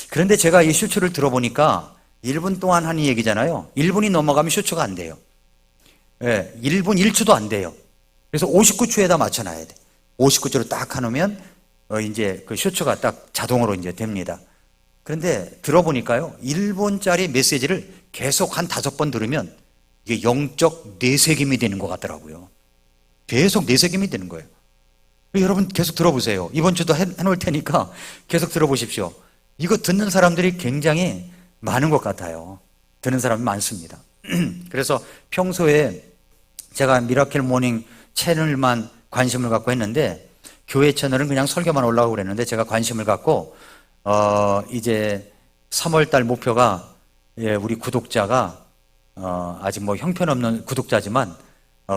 그런데 제가 이 쇼츠를 들어보니까 1분 동안 하는 얘기잖아요. 1분이 넘어가면 쇼츠가 안 돼요. 예, 1분 1초도 안 돼요. 그래서 59초에다 맞춰놔야 돼. 59초로 딱 해놓으면 이제 그 쇼츠가 딱 자동으로 이제 됩니다. 그런데 들어보니까요, 1분짜리 메시지를 계속 한 5번 들으면 이게 영적 뇌세김이 되는 것 같더라고요. 계속 뇌세김이 되는 거예요. 여러분 계속 들어보세요. 이번 주도 해놓을 테니까 계속 들어보십시오. 이거 듣는 사람들이 굉장히 많은 것 같아요. 듣는 사람이 많습니다. 그래서 평소에 제가 미라클 모닝 채널만 관심을 갖고 했는데, 교회 채널은 그냥 설교만 올라오고 그랬는데, 제가 관심을 갖고 이제 3월달 목표가, 우리 구독자가 아직 뭐 형편없는 구독자지만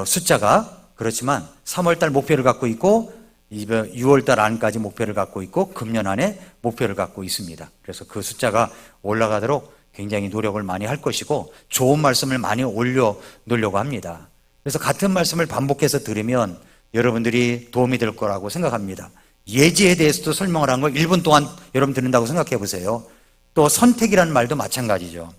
숫자가 그렇지만 3월달 목표를 갖고 있고, 6월달 안까지 목표를 갖고 있고, 금년 안에 목표를 갖고 있습니다. 그래서 그 숫자가 올라가도록 굉장히 노력을 많이 할 것이고, 좋은 말씀을 많이 올려놓으려고 합니다. 그래서 같은 말씀을 반복해서 들으면 여러분들이 도움이 될 거라고 생각합니다. 예지에 대해서도 설명을 한 걸 1분 동안 여러분 듣는다고 생각해 보세요. 또 선택이라는 말도 마찬가지죠.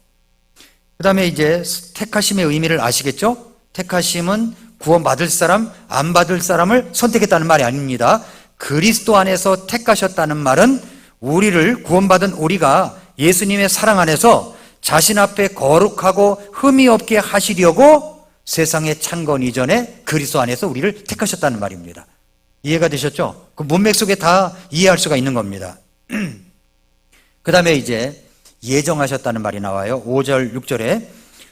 그 다음에 이제 택하심의 의미를 아시겠죠? 택하심은 구원받을 사람, 안 받을 사람을 선택했다는 말이 아닙니다. 그리스도 안에서 택하셨다는 말은 우리를, 구원받은 우리가 예수님의 사랑 안에서 자신 앞에 거룩하고 흠이 없게 하시려고 세상의 창건 이전에 그리스도 안에서 우리를 택하셨다는 말입니다. 이해가 되셨죠? 그 문맥 속에 다 이해할 수가 있는 겁니다. 그 다음에 이제 예정하셨다는 말이 나와요. 5절, 6절에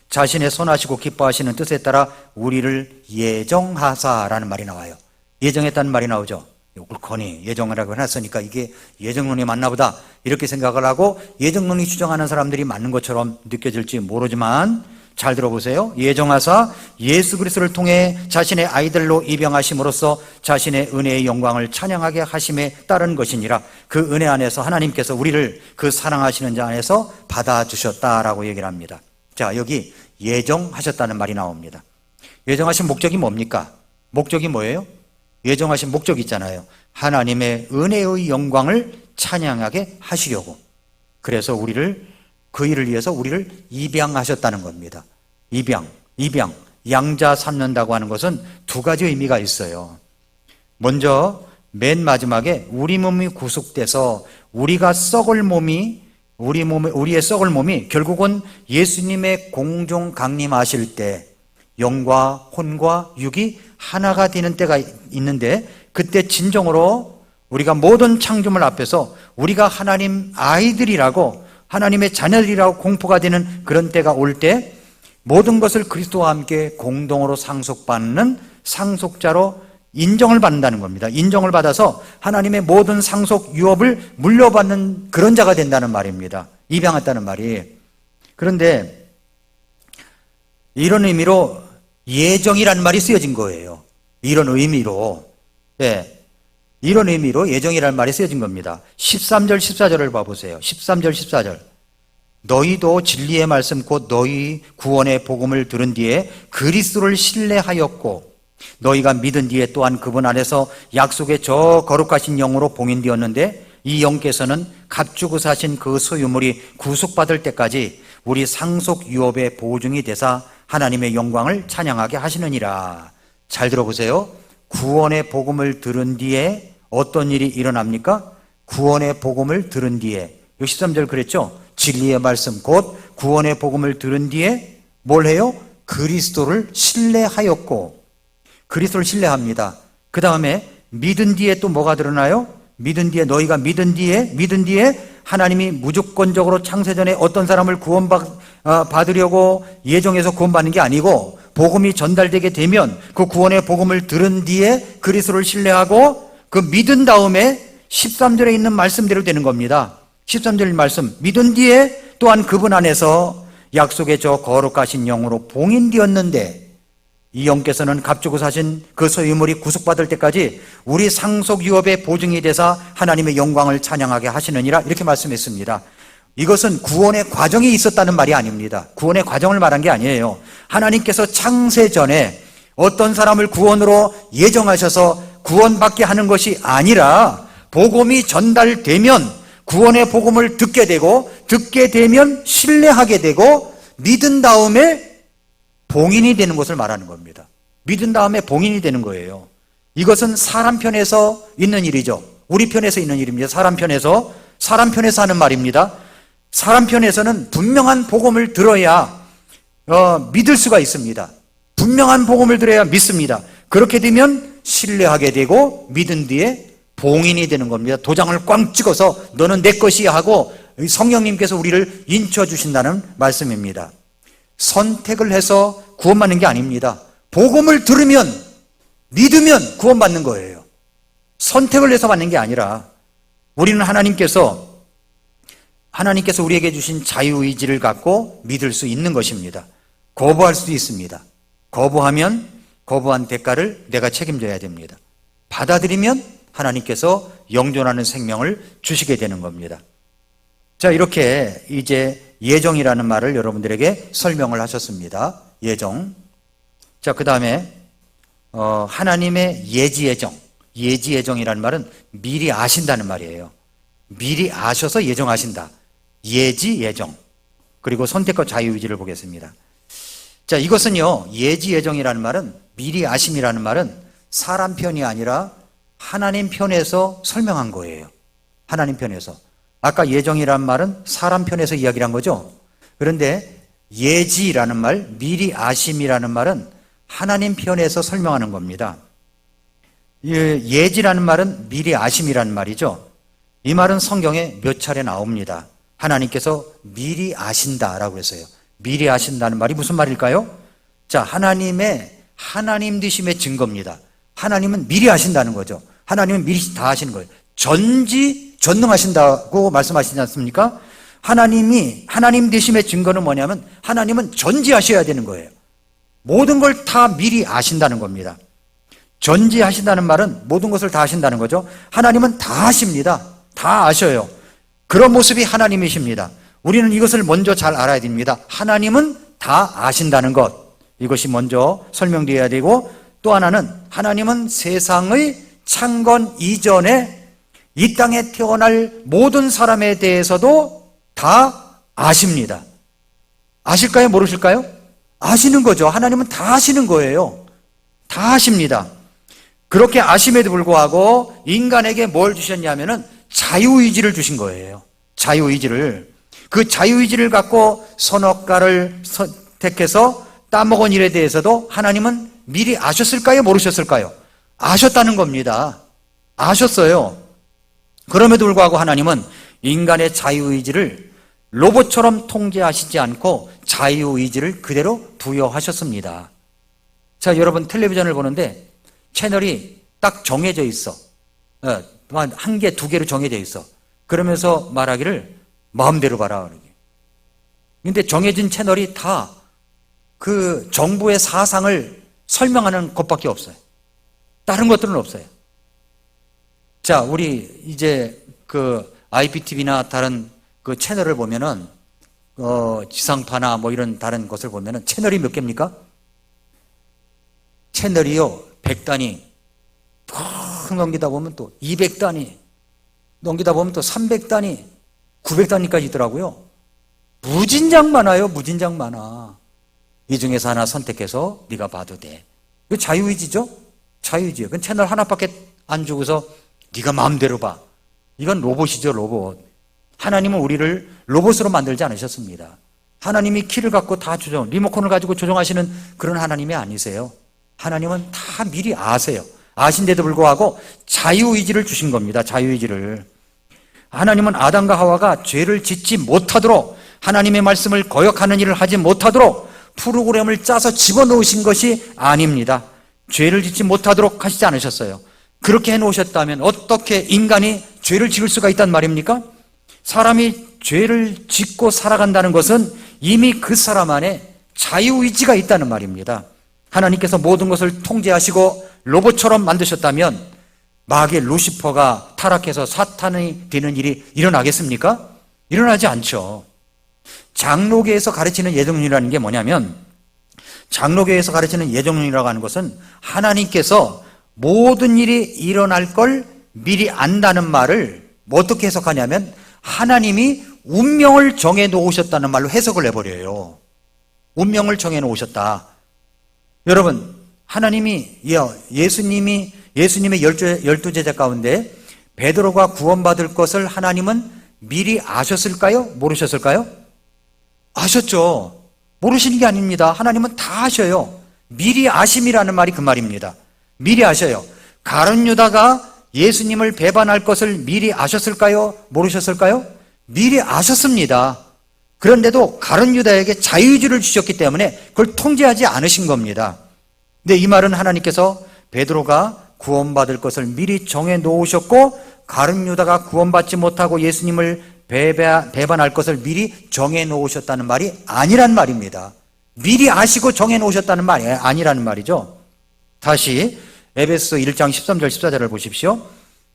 자신의 선하시고 기뻐하시는 뜻에 따라 우리를 예정하사라는 말이 나와요. 예정했다는 말이 나오죠. 옳거니 예정이라고 해놨으니까 이게 예정론이 맞나 보다 이렇게 생각을 하고 예정론이 주장하는 사람들이 맞는 것처럼 느껴질지 모르지만 잘 들어보세요. 예정하사 예수 그리스도를 통해 자신의 아이들로 입양하심으로써 자신의 은혜의 영광을 찬양하게 하심에 따른 것이니라. 그 은혜 안에서 하나님께서 우리를 그 사랑하시는 자 안에서 받아주셨다라고 얘기를 합니다. 자, 여기 예정하셨다는 말이 나옵니다. 예정하신 목적이 뭡니까? 목적이 뭐예요? 예정하신 목적이 있잖아요. 하나님의 은혜의 영광을 찬양하게 하시려고. 그래서 그 일을 위해서 우리를 입양하셨다는 겁니다. 입양, 양자 삼는다고 하는 것은 2가지 의미가 있어요. 먼저 맨 마지막에 우리 몸이 구속돼서 우리의 썩을 몸이 결국은 예수님의 공중 강림하실 때 영과 혼과 육이 하나가 되는 때가 있는데, 그때 진정으로 우리가 모든 창조물 앞에서 우리가 하나님 아이들이라고, 하나님의 자녀들이라고 공포가 되는 그런 때가 올 때 모든 것을 그리스도와 함께 공동으로 상속받는 상속자로 인정을 받는다는 겁니다. 인정을 받아서 하나님의 모든 상속 유업을 물려받는 그런 자가 된다는 말입니다. 입양했다는 말이. 그런데 이런 의미로 예정이라는 말이 쓰여진 거예요. 이런 의미로 예정이라는 말이 쓰여진 겁니다. 13절 14절을 봐보세요. 13절 14절. 너희도 진리의 말씀 곧 너희 구원의 복음을 들은 뒤에 그리스도를 신뢰하였고 너희가 믿은 뒤에 또한 그분 안에서 약속의 저 거룩하신 영으로 봉인되었는데 이 영께서는 값주고 사신 그 소유물이 구속받을 때까지 우리 상속 유업의 보증이 되사 하나님의 영광을 찬양하게 하시느니라. 잘 들어보세요. 구원의 복음을 들은 뒤에 어떤 일이 일어납니까? 구원의 복음을 들은 뒤에 13절 그랬죠? 진리의 말씀 곧 구원의 복음을 들은 뒤에 뭘 해요? 그리스도를 신뢰하였고, 그리스도를 신뢰합니다. 그 다음에 믿은 뒤에 또 뭐가 드러나요? 너희가 믿은 뒤에 하나님이 무조건적으로 창세전에 어떤 사람을 구원받으려고 예정해서 구원받는 게 아니고, 복음이 전달되게 되면 그 구원의 복음을 들은 뒤에 그리스도를 신뢰하고 그 믿은 다음에 13절에 있는 말씀대로 되는 겁니다. 13절 말씀, 믿은 뒤에 또한 그분 안에서 약속의 저 거룩하신 영으로 봉인되었는데 이 영께서는 값주고 사신 그 소유물이 구속받을 때까지 우리 상속 유업의 보증이 되사 하나님의 영광을 찬양하게 하시느니라. 이렇게 말씀했습니다. 이것은 구원의 과정이 있었다는 말이 아닙니다. 구원의 과정을 말한 게 아니에요. 하나님께서 창세 전에 어떤 사람을 구원으로 예정하셔서 구원받게 하는 것이 아니라 복음이 전달되면 구원의 복음을 듣게 되면 신뢰하게 되고 믿은 다음에 봉인이 되는 것을 말하는 겁니다. 믿은 다음에 봉인이 되는 거예요. 이것은 사람 편에서 있는 일이죠. 우리 편에서 있는 일입니다. 사람 편에서 하는 말입니다. 사람 편에서는 분명한 복음을 들어야 믿을 수가 있습니다. 분명한 복음을 들어야 믿습니다. 그렇게 되면 신뢰하게 되고 믿은 뒤에 봉인이 되는 겁니다. 도장을 꽝 찍어서 너는 내 것이야 하고 성령님께서 우리를 인쳐 주신다는 말씀입니다. 선택을 해서 구원받는 게 아닙니다. 복음을 들으면 믿으면 구원받는 거예요. 선택을 해서 받는 게 아니라 우리는 하나님께서 우리에게 주신 자유의지를 갖고 믿을 수 있는 것입니다. 거부할 수도 있습니다. 거부하면 거부한 대가를 내가 책임져야 됩니다. 받아들이면 하나님께서 영존하는 생명을 주시게 되는 겁니다. 자, 이렇게 이제 예정이라는 말을 여러분들에게 설명을 하셨습니다. 예정. 자, 그 다음에 하나님의 예지예정. 예지예정이라는 말은 미리 아신다는 말이에요. 미리 아셔서 예정하신다. 예지예정. 그리고 선택과 자유의지를 보겠습니다. 자, 이것은요, 예지예정이라는 말은, 미리 아심이라는 말은 사람 편이 아니라 하나님 편에서 설명한 거예요. 하나님 편에서. 아까 예정이라는 말은 사람 편에서 이야기를 한 거죠. 그런데 예지라는 말, 미리 아심이라는 말은 하나님 편에서 설명하는 겁니다. 예지라는 말은 미리 아심이라는 말이죠. 이 말은 성경에 몇 차례 나옵니다. 하나님께서 미리 아신다라고 했어요. 미리 아신다는 말이 무슨 말일까요? 자, 하나님 되심의 증거입니다. 하나님은 미리 아신다는 거죠. 하나님은 미리 다 아시는 거예요. 전능하신다고 말씀하시지 않습니까? 하나님 되심의 증거는 뭐냐면 하나님은 전지하셔야 되는 거예요. 모든 걸 다 미리 아신다는 겁니다. 전지하신다는 말은 모든 것을 다 아신다는 거죠. 하나님은 다 아십니다. 다 아셔요. 그런 모습이 하나님이십니다. 우리는 이것을 먼저 잘 알아야 됩니다. 하나님은 다 아신다는 것. 이것이 먼저 설명되어야 되고, 또 하나는 하나님은 세상의 창건 이전에 이 땅에 태어날 모든 사람에 대해서도 다 아십니다. 아실까요? 모르실까요? 아시는 거죠. 하나님은 다 아시는 거예요. 다 아십니다. 그렇게 아심에도 불구하고 인간에게 뭘 주셨냐면은 자유의지를 주신 거예요. 자유의지를. 그 자유의지를 갖고 선악과를 선택해서 따먹은 일에 대해서도 하나님은 미리 아셨을까요? 모르셨을까요? 아셨다는 겁니다. 아셨어요. 그럼에도 불구하고 하나님은 인간의 자유의지를 로봇처럼 통제하시지 않고 자유의지를 그대로 부여하셨습니다. 자, 여러분 텔레비전을 보는데 채널이 딱 정해져 있어. 한 개, 두 개로 정해져 있어. 그러면서 말하기를 마음대로 봐라. 근데 정해진 채널이 다 그 정부의 사상을 설명하는 것밖에 없어요. 다른 것들은 없어요. 자, 우리 이제 그 IPTV나 다른 그 채널을 보면은 지상파나 뭐 이런 다른 것을 보면은 채널이 몇 개입니까? 채널이요 100단위. 넘기다 보면 또 200단위, 넘기다 보면 또 300단위, 900단위까지 있더라고요. 무진장 많아요. 무진장 많아. 이 중에서 하나 선택해서 네가 봐도 돼. 이거 자유의지죠? 자유의지예요. 그건 채널 하나밖에 안 주고서 네가 마음대로 봐. 이건 로봇이죠. 로봇. 하나님은 우리를 로봇으로 만들지 않으셨습니다. 하나님이 키를 갖고 다 리모컨을 가지고 조정하시는 그런 하나님이 아니세요. 하나님은 다 미리 아세요. 아신데도 불구하고 자유의지를 주신 겁니다. 자유의지를. 하나님은 아담과 하와가 죄를 짓지 못하도록, 하나님의 말씀을 거역하는 일을 하지 못하도록 프로그램을 짜서 집어넣으신 것이 아닙니다. 죄를 짓지 못하도록 하시지 않으셨어요. 그렇게 해놓으셨다면 어떻게 인간이 죄를 지을 수가 있단 말입니까? 사람이 죄를 짓고 살아간다는 것은 이미 그 사람 안에 자유의지가 있다는 말입니다. 하나님께서 모든 것을 통제하시고 로봇처럼 만드셨다면 마귀 루시퍼가 타락해서 사탄이 되는 일이 일어나겠습니까? 일어나지 않죠. 장로교에서 가르치는 예정론이라는 게 뭐냐면, 장로교에서 가르치는 예정론이라고 하는 것은 하나님께서 모든 일이 일어날 걸 미리 안다는 말을 어떻게 해석하냐면 하나님이 운명을 정해 놓으셨다는 말로 해석을 해버려요. 운명을 정해 놓으셨다. 여러분, 하나님이 예수님의 12 제자 가운데 베드로가 구원받을 것을 하나님은 미리 아셨을까요? 모르셨을까요? 아셨죠. 모르시는 게 아닙니다. 하나님은 다 아셔요. 미리 아심이라는 말이 그 말입니다. 미리 아셔요. 가룟 유다가 예수님을 배반할 것을 미리 아셨을까요? 모르셨을까요? 미리 아셨습니다. 그런데도 가룟 유다에게 자유의지를 주셨기 때문에 그걸 통제하지 않으신 겁니다. 근데 이 말은 하나님께서 베드로가 구원받을 것을 미리 정해 놓으셨고 가룟 유다가 구원받지 못하고 예수님을 배반할 것을 미리 정해 놓으셨다는 말이 아니란 말입니다. 미리 아시고 정해 놓으셨다는 말이 아니라는 말이죠. 다시 에베소 1장 13절 14절을 보십시오.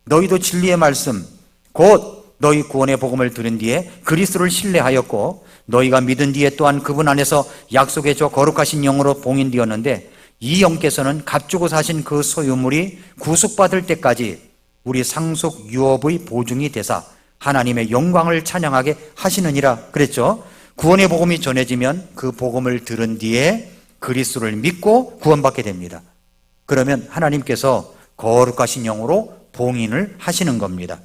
너희도 진리의 말씀 곧 너희 구원의 복음을 들은 뒤에 그리스도를 신뢰하였고 너희가 믿은 뒤에 또한 그분 안에서 약속의 저 거룩하신 영으로 봉인되었는데 이 영께서는 값주고 사신 그 소유물이 구속받을 때까지 우리 상속 유업의 보증이 되사 하나님의 영광을 찬양하게 하시느니라 그랬죠. 구원의 복음이 전해지면 그 복음을 들은 뒤에 그리스도를 믿고 구원받게 됩니다. 그러면 하나님께서 거룩하신 영으로 봉인을 하시는 겁니다.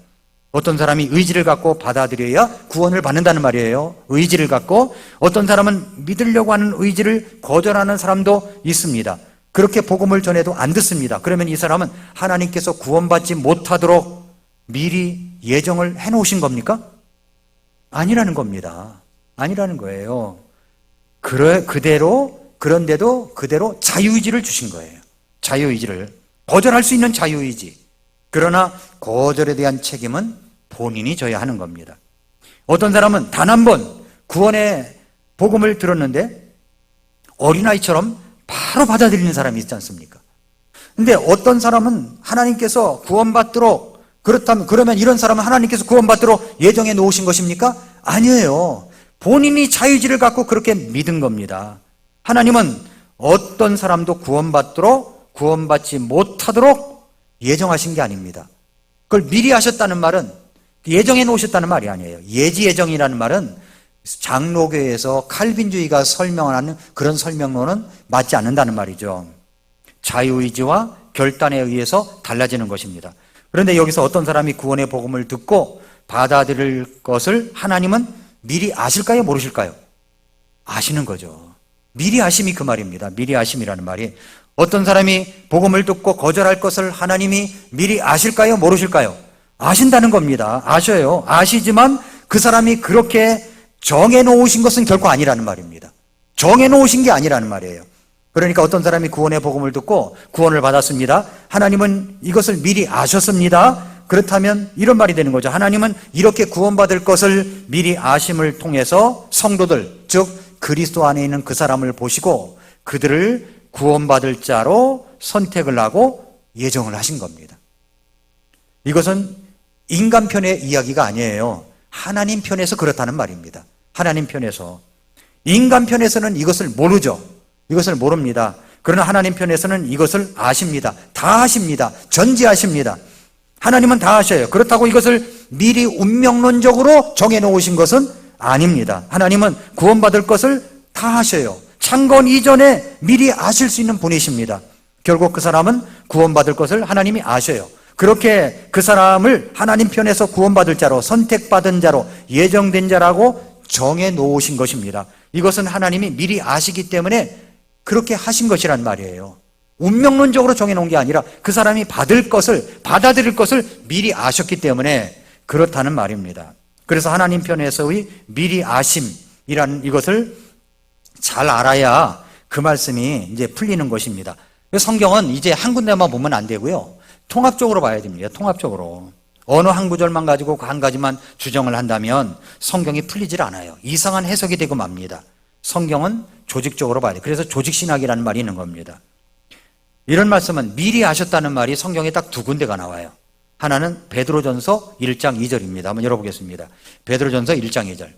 어떤 사람이 의지를 갖고 받아들여야 구원을 받는다는 말이에요. 의지를 갖고. 어떤 사람은 믿으려고 하는 의지를 거절하는 사람도 있습니다. 그렇게 복음을 전해도 안 듣습니다. 그러면 이 사람은 하나님께서 구원받지 못하도록 미리 예정을 해놓으신 겁니까? 아니라는 겁니다. 아니라는 거예요. 그런데도 그대로 자유의지를 주신 거예요. 자유의지를. 거절할 수 있는 자유의지. 그러나 거절에 대한 책임은 본인이 져야 하는 겁니다. 어떤 사람은 단 한 번 구원의 복음을 들었는데 어린아이처럼 바로 받아들이는 사람이 있지 않습니까? 근데 어떤 사람은 하나님께서 구원받도록 그러면 이런 사람은 하나님께서 구원받도록 예정해 놓으신 것입니까? 아니에요. 본인이 자유의지를 갖고 그렇게 믿은 겁니다. 하나님은 어떤 사람도 구원받지 못하도록 예정하신 게 아닙니다. 그걸 미리 하셨다는 말은 예정해 놓으셨다는 말이 아니에요. 예지예정이라는 말은 장로교에서 칼빈주의가 설명하는 그런 설명론은 맞지 않는다는 말이죠. 자유의지와 결단에 의해서 달라지는 것입니다. 그런데 여기서 어떤 사람이 구원의 복음을 듣고 받아들일 것을 하나님은 미리 아실까요? 모르실까요? 아시는 거죠. 미리 아심이 그 말입니다. 미리 아심이라는 말이. 어떤 사람이 복음을 듣고 거절할 것을 하나님이 미리 아실까요? 모르실까요? 아신다는 겁니다. 아셔요. 아시지만 그 사람이 그렇게 정해놓으신 것은 결코 아니라는 말입니다. 정해놓으신 게 아니라는 말이에요. 그러니까 어떤 사람이 구원의 복음을 듣고 구원을 받았습니다. 하나님은 이것을 미리 아셨습니다. 그렇다면 이런 말이 되는 거죠. 하나님은 이렇게 구원받을 것을 미리 아심을 통해서 성도들, 즉 그리스도 안에 있는 그 사람을 보시고 그들을 구원받을 자로 선택을 하고 예정을 하신 겁니다. 이것은 인간 편의 이야기가 아니에요. 하나님 편에서 그렇다는 말입니다. 하나님 편에서. 인간 편에서는 이것을 모르죠. 이것을 모릅니다. 그러나 하나님 편에서는 이것을 아십니다. 다 아십니다. 전지하십니다. 하나님은 다 아셔요. 그렇다고 이것을 미리 운명론적으로 정해놓으신 것은 아닙니다. 하나님은 구원받을 것을 다 아셔요. 창건 이전에 미리 아실 수 있는 분이십니다. 결국 그 사람은 구원받을 것을 하나님이 아셔요. 그렇게 그 사람을 하나님 편에서 구원받을 자로, 선택받은 자로, 예정된 자라고 정해놓으신 것입니다. 이것은 하나님이 미리 아시기 때문에 그렇게 하신 것이란 말이에요. 운명론적으로 정해놓은 게 아니라 그 사람이 받아들일 것을 미리 아셨기 때문에 그렇다는 말입니다. 그래서 하나님 편에서의 미리 아심이라는 이것을 잘 알아야 그 말씀이 이제 풀리는 것입니다. 성경은 이제 한 군데만 보면 안 되고요. 통합적으로 봐야 됩니다. 통합적으로. 어느 한 구절만 가지고 한 가지만 주장을 한다면 성경이 풀리질 않아요. 이상한 해석이 되고 맙니다. 성경은 조직적으로 봐야 돼요. 그래서 조직신학이라는 말이 있는 겁니다. 이런 말씀은 미리 아셨다는 말이 성경에 딱 두 군데가 나와요. 하나는 베드로전서 1장 2절입니다. 한번 열어보겠습니다. 베드로전서 1장 2절.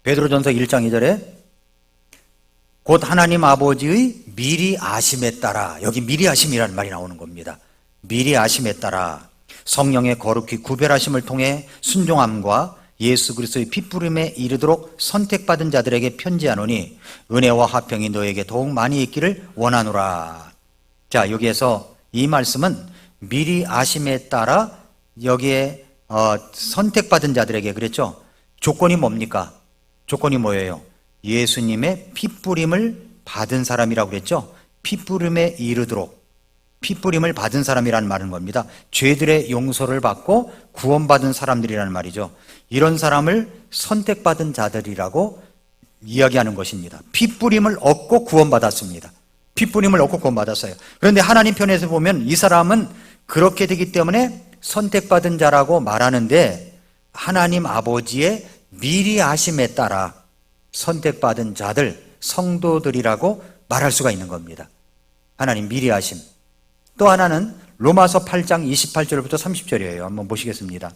베드로전서 1장 2절에 곧 하나님 아버지의 미리 아심에 따라, 여기 미리 아심이라는 말이 나오는 겁니다. 미리 아심에 따라 성령의 거룩히 구별하심을 통해 순종함과 예수 그리스도의 핏부림에 이르도록 선택받은 자들에게 편지하노니 은혜와 화평이 너에게 더욱 많이 있기를 원하노라. 자, 여기에서 이 말씀은 미리 아심에 따라 여기에 선택받은 자들에게 그랬죠. 조건이 뭡니까? 조건이 뭐예요? 예수님의 피뿌림을 받은 사람이라고 그랬죠. 피뿌림에 이르도록, 피뿌림을 받은 사람이라는 말은 겁니다. 죄들의 용서를 받고 구원받은 사람들이라는 말이죠. 이런 사람을 선택받은 자들이라고 이야기하는 것입니다. 피뿌림을 얻고 구원받았습니다. 피뿌림을 얻고 구원받았어요. 그런데 하나님 편에서 보면 이 사람은 그렇게 되기 때문에 선택받은 자라고 말하는데, 하나님 아버지의 미리 아심에 따라 선택받은 자들, 성도들이라고 말할 수가 있는 겁니다. 하나님 미리 아심. 또 하나는 로마서 8장 28절부터 30절이에요. 한번 보시겠습니다.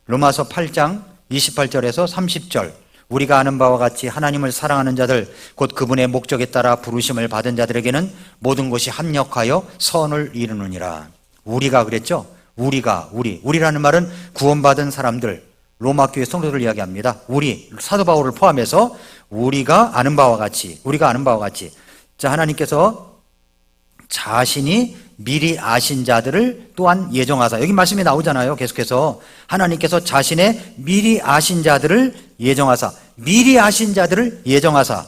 로마서 8장 28절에서 30절. 우리가 아는 바와 같이 하나님을 사랑하는 자들, 곧 그분의 목적에 따라 부르심을 받은 자들에게는 모든 것이 합력하여 선을 이루느니라. 우리가 그랬죠? 우리라는 말은 구원받은 사람들, 로마 교회 성도들을 이야기합니다. 우리, 사도 바울을 포함해서 우리가 아는 바와 같이. 자, 하나님께서 자신이 미리 아신 자들을 또한 예정하사. 여기 말씀이 나오잖아요. 계속해서 하나님께서 자신의 미리 아신 자들을 예정하사. 미리 아신 자들을 예정하사.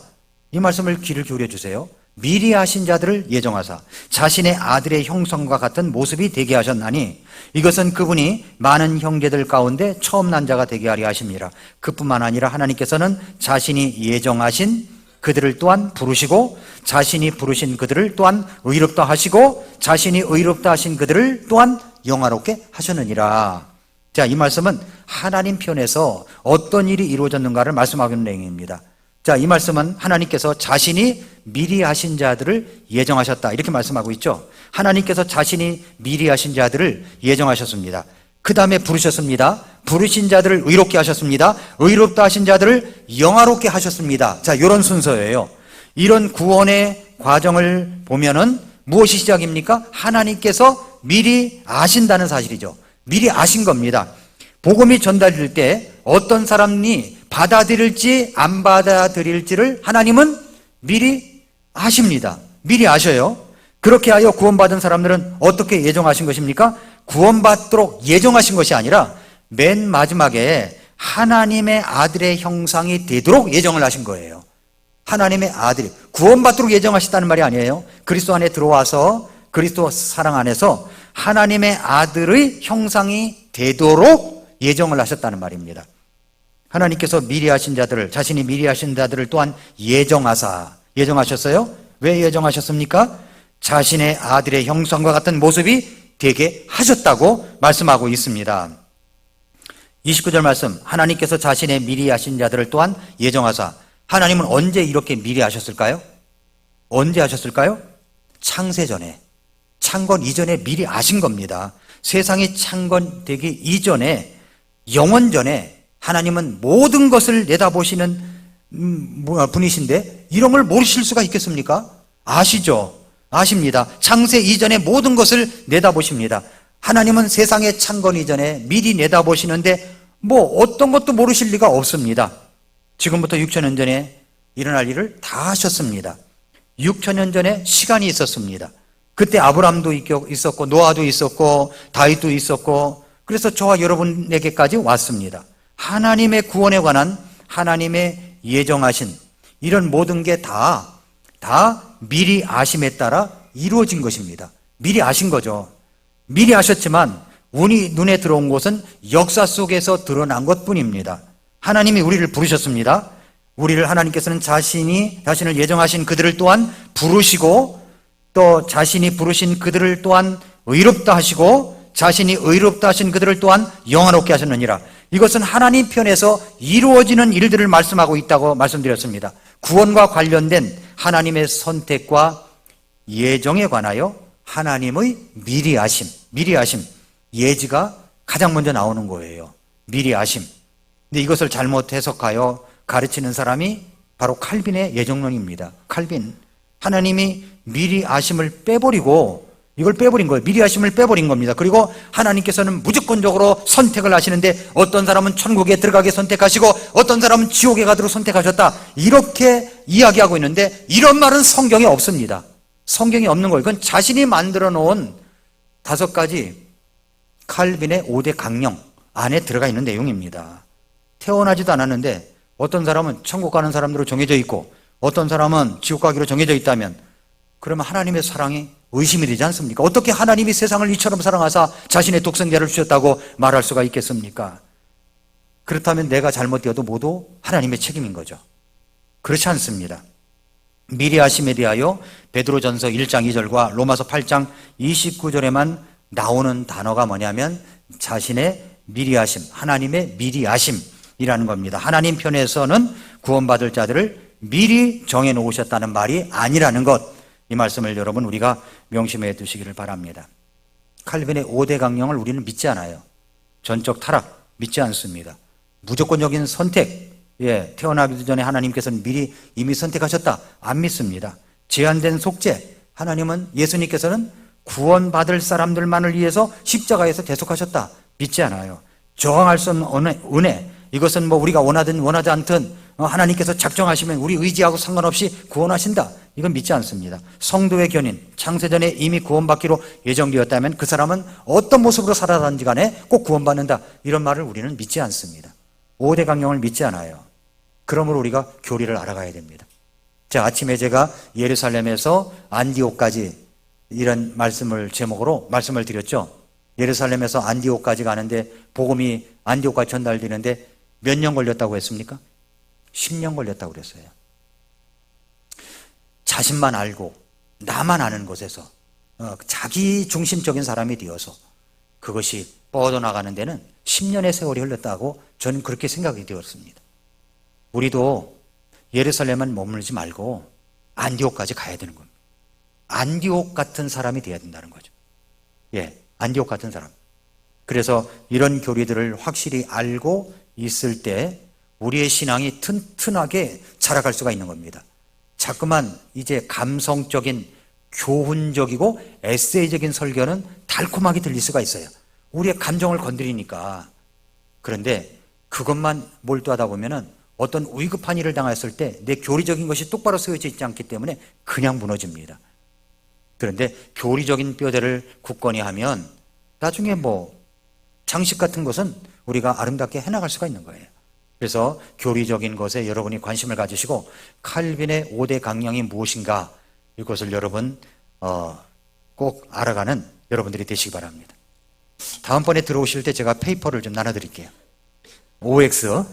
이 말씀을 귀를 기울여 주세요. 미리 아신 자들을 예정하사 자신의 아들의 형상과 같은 모습이 되게 하셨나니, 이것은 그분이 많은 형제들 가운데 처음 난 자가 되게 하려 하심이라. 그뿐만 아니라 하나님께서는 자신이 예정하신 그들을 또한 부르시고, 자신이 부르신 그들을 또한 의롭다 하시고, 자신이 의롭다 하신 그들을 또한 영화롭게 하셨느니라. 자, 이 말씀은 하나님 편에서 어떤 일이 이루어졌는가를 말씀하고 있는 내용입니다. 자, 이 말씀은 하나님께서 자신이 미리 하신 자들을 예정하셨다, 이렇게 말씀하고 있죠. 하나님께서 자신이 미리 하신 자들을 예정하셨습니다. 그 다음에 부르셨습니다. 부르신 자들을 의롭게 하셨습니다. 의롭다 하신 자들을 영화롭게 하셨습니다. 자, 이런 순서예요. 이런 구원의 과정을 보면은 무엇이 시작입니까? 하나님께서 미리 아신다는 사실이죠. 미리 아신 겁니다. 복음이 전달될 때 어떤 사람이 받아들일지 안 받아들일지를 하나님은 미리 아십니다. 미리 아셔요. 그렇게 하여 구원받은 사람들은 어떻게 예정하신 것입니까? 구원받도록 예정하신 것이 아니라 맨 마지막에 하나님의 아들의 형상이 되도록 예정을 하신 거예요. 하나님의 아들이 구원받도록 예정하셨다는 말이 아니에요. 그리스도 안에 들어와서 그리스도 사랑 안에서 하나님의 아들의 형상이 되도록 예정을 하셨다는 말입니다. 하나님께서 미리 하신 자들을, 자신이 미리 하신 자들을 또한 예정하셨어요. 왜 예정하셨습니까? 자신의 아들의 형상과 같은 모습이 되게 하셨다고 말씀하고 있습니다. 29절 말씀, 하나님께서 자신의 미리 하신 자들을 또한 예정하사. 하나님은 언제 이렇게 미리 하셨을까요? 언제 하셨을까요? 창세 전에, 창건 이전에 미리 아신 겁니다. 세상이 창건되기 이전에, 영원 전에 하나님은 모든 것을 내다보시는 분이신데 이런 걸 모르실 수가 있겠습니까? 아시죠? 아십니다. 창세 이전에 모든 것을 내다보십니다. 하나님은 세상의 창건 이전에 미리 내다보시는데 뭐 어떤 것도 모르실 리가 없습니다. 지금부터 6천년 전에 일어날 일을 다 하셨습니다. 6천년 전에 시간이 있었습니다. 그때 아브라함도 있었고 노아도 있었고 다윗도 있었고, 그래서 저와 여러분에게까지 왔습니다. 하나님의 구원에 관한 하나님의 예정하신 이런 모든 게 다 미리 아심에 따라 이루어진 것입니다. 미리 아신 거죠. 미리 아셨지만 우리 눈에 들어온 것은 역사 속에서 드러난 것뿐입니다. 하나님이 우리를 부르셨습니다. 우리를 하나님께서는 자신을 예정하신 그들을 또한 부르시고, 또 자신이 부르신 그들을 또한 의롭다 하시고, 자신이 의롭다 하신 그들을 또한 영화롭게 하셨느니라. 이것은 하나님 편에서 이루어지는 일들을 말씀하고 있다고 말씀드렸습니다. 구원과 관련된 하나님의 선택과 예정에 관하여 하나님의 미리 아심, 예지가 가장 먼저 나오는 거예요. 미리 아심. 근데 이것을 잘못 해석하여 가르치는 사람이 바로 칼빈의 예정론입니다. 칼빈. 하나님이 미리 아심을 빼버리고, 이걸 빼버린 거예요. 미리 아심을 빼버린 겁니다. 그리고 하나님께서는 무조건적으로 선택을 하시는데 어떤 사람은 천국에 들어가게 선택하시고 어떤 사람은 지옥에 가도록 선택하셨다, 이렇게 이야기하고 있는데 이런 말은 성경에 없습니다. 성경에 없는 거예요. 그건 자신이 만들어 놓은 5가지 칼빈의 5대 강령 안에 들어가 있는 내용입니다. 태어나지도 않았는데 어떤 사람은 천국 가는 사람으로 정해져 있고 어떤 사람은 지옥 가기로 정해져 있다면 그러면 하나님의 사랑이 의심이 되지 않습니까? 어떻게 하나님이 세상을 이처럼 사랑하사 자신의 독생자를 주셨다고 말할 수가 있겠습니까? 그렇다면 내가 잘못되어도 모두 하나님의 책임인 거죠. 그렇지 않습니다. 미리 하심에 대하여 베드로전서 1장 2절과 로마서 8장 29절에만 나오는 단어가 뭐냐면 자신의 미리 하심, 하나님의 미리 하심이라는 겁니다. 하나님 편에서는 구원받을 자들을 미리 정해놓으셨다는 말이 아니라는 것, 이 말씀을 여러분 우리가 명심해 두시기를 바랍니다. 칼빈의 5대 강령을 우리는 믿지 않아요. 전적 타락 믿지 않습니다. 무조건적인 선택, 태어나기도 전에 하나님께서는 미리 이미 선택하셨다, 안 믿습니다. 제한된 속죄, 하나님은 예수님께서는 구원받을 사람들만을 위해서 십자가에서 대속하셨다, 믿지 않아요. 저항할 수 없는 은혜, 이것은 뭐 우리가 원하든 원하지 않든 하나님께서 작정하시면 우리 의지하고 상관없이 구원하신다, 이건 믿지 않습니다. 성도의 견인, 창세전에 이미 구원받기로 예정되었다면 그 사람은 어떤 모습으로 살아가든지 간에 꼭 구원받는다, 이런 말을 우리는 믿지 않습니다. 5대 강령을 믿지 않아요. 그러므로 우리가 교리를 알아가야 됩니다. 자, 아침에 제가 예루살렘에서 안디옥까지 이런 말씀을 제목으로 말씀을 드렸죠. 예루살렘에서 안디옥까지 가는데 복음이 안디옥까지 전달되는데 몇 년 걸렸다고 했습니까? 10년 걸렸다고 그랬어요. 자신만 알고 나만 아는 곳에서 자기 중심적인 사람이 되어서 그것이 뻗어나가는 데는 10년의 세월이 흘렀다고 저는 그렇게 생각이 되었습니다. 우리도 예루살렘만 머물지 말고 안디옥까지 가야 되는 겁니다. 안디옥 같은 사람이 되어야 된다는 거죠. 안디옥 같은 사람. 그래서 이런 교리들을 확실히 알고 있을 때 우리의 신앙이 튼튼하게 자라갈 수가 있는 겁니다. 자꾸만 이제 감성적인 교훈적이고 에세이적인 설교는 달콤하게 들릴 수가 있어요. 우리의 감정을 건드리니까. 그런데 그것만 몰두하다 보면은 어떤 위급한 일을 당했을 때 내 교리적인 것이 똑바로 쓰여져 있지 않기 때문에 그냥 무너집니다. 그런데 교리적인 뼈대를 굳건히 하면 나중에 뭐 장식 같은 것은 우리가 아름답게 해나갈 수가 있는 거예요. 그래서 교리적인 것에 여러분이 관심을 가지시고 칼빈의 5대 강령이 무엇인가, 이것을 여러분 꼭 알아가는 여러분들이 되시기 바랍니다. 다음번에 들어오실 때 제가 페이퍼를 좀 나눠드릴게요. OX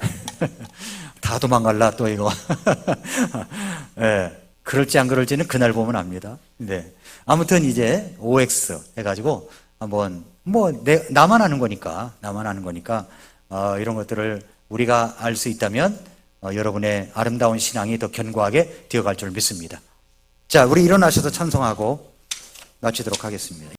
다 도망갈라 또 이거. 그럴지 안 그럴지는 그날 보면 압니다. 아무튼 이제 OX 해가지고 한번 나만 아는 거니까 이런 것들을 우리가 알 수 있다면 여러분의 아름다운 신앙이 더 견고하게 되어갈 줄 믿습니다. 자, 우리 일어나셔서 찬송하고 마치도록 하겠습니다.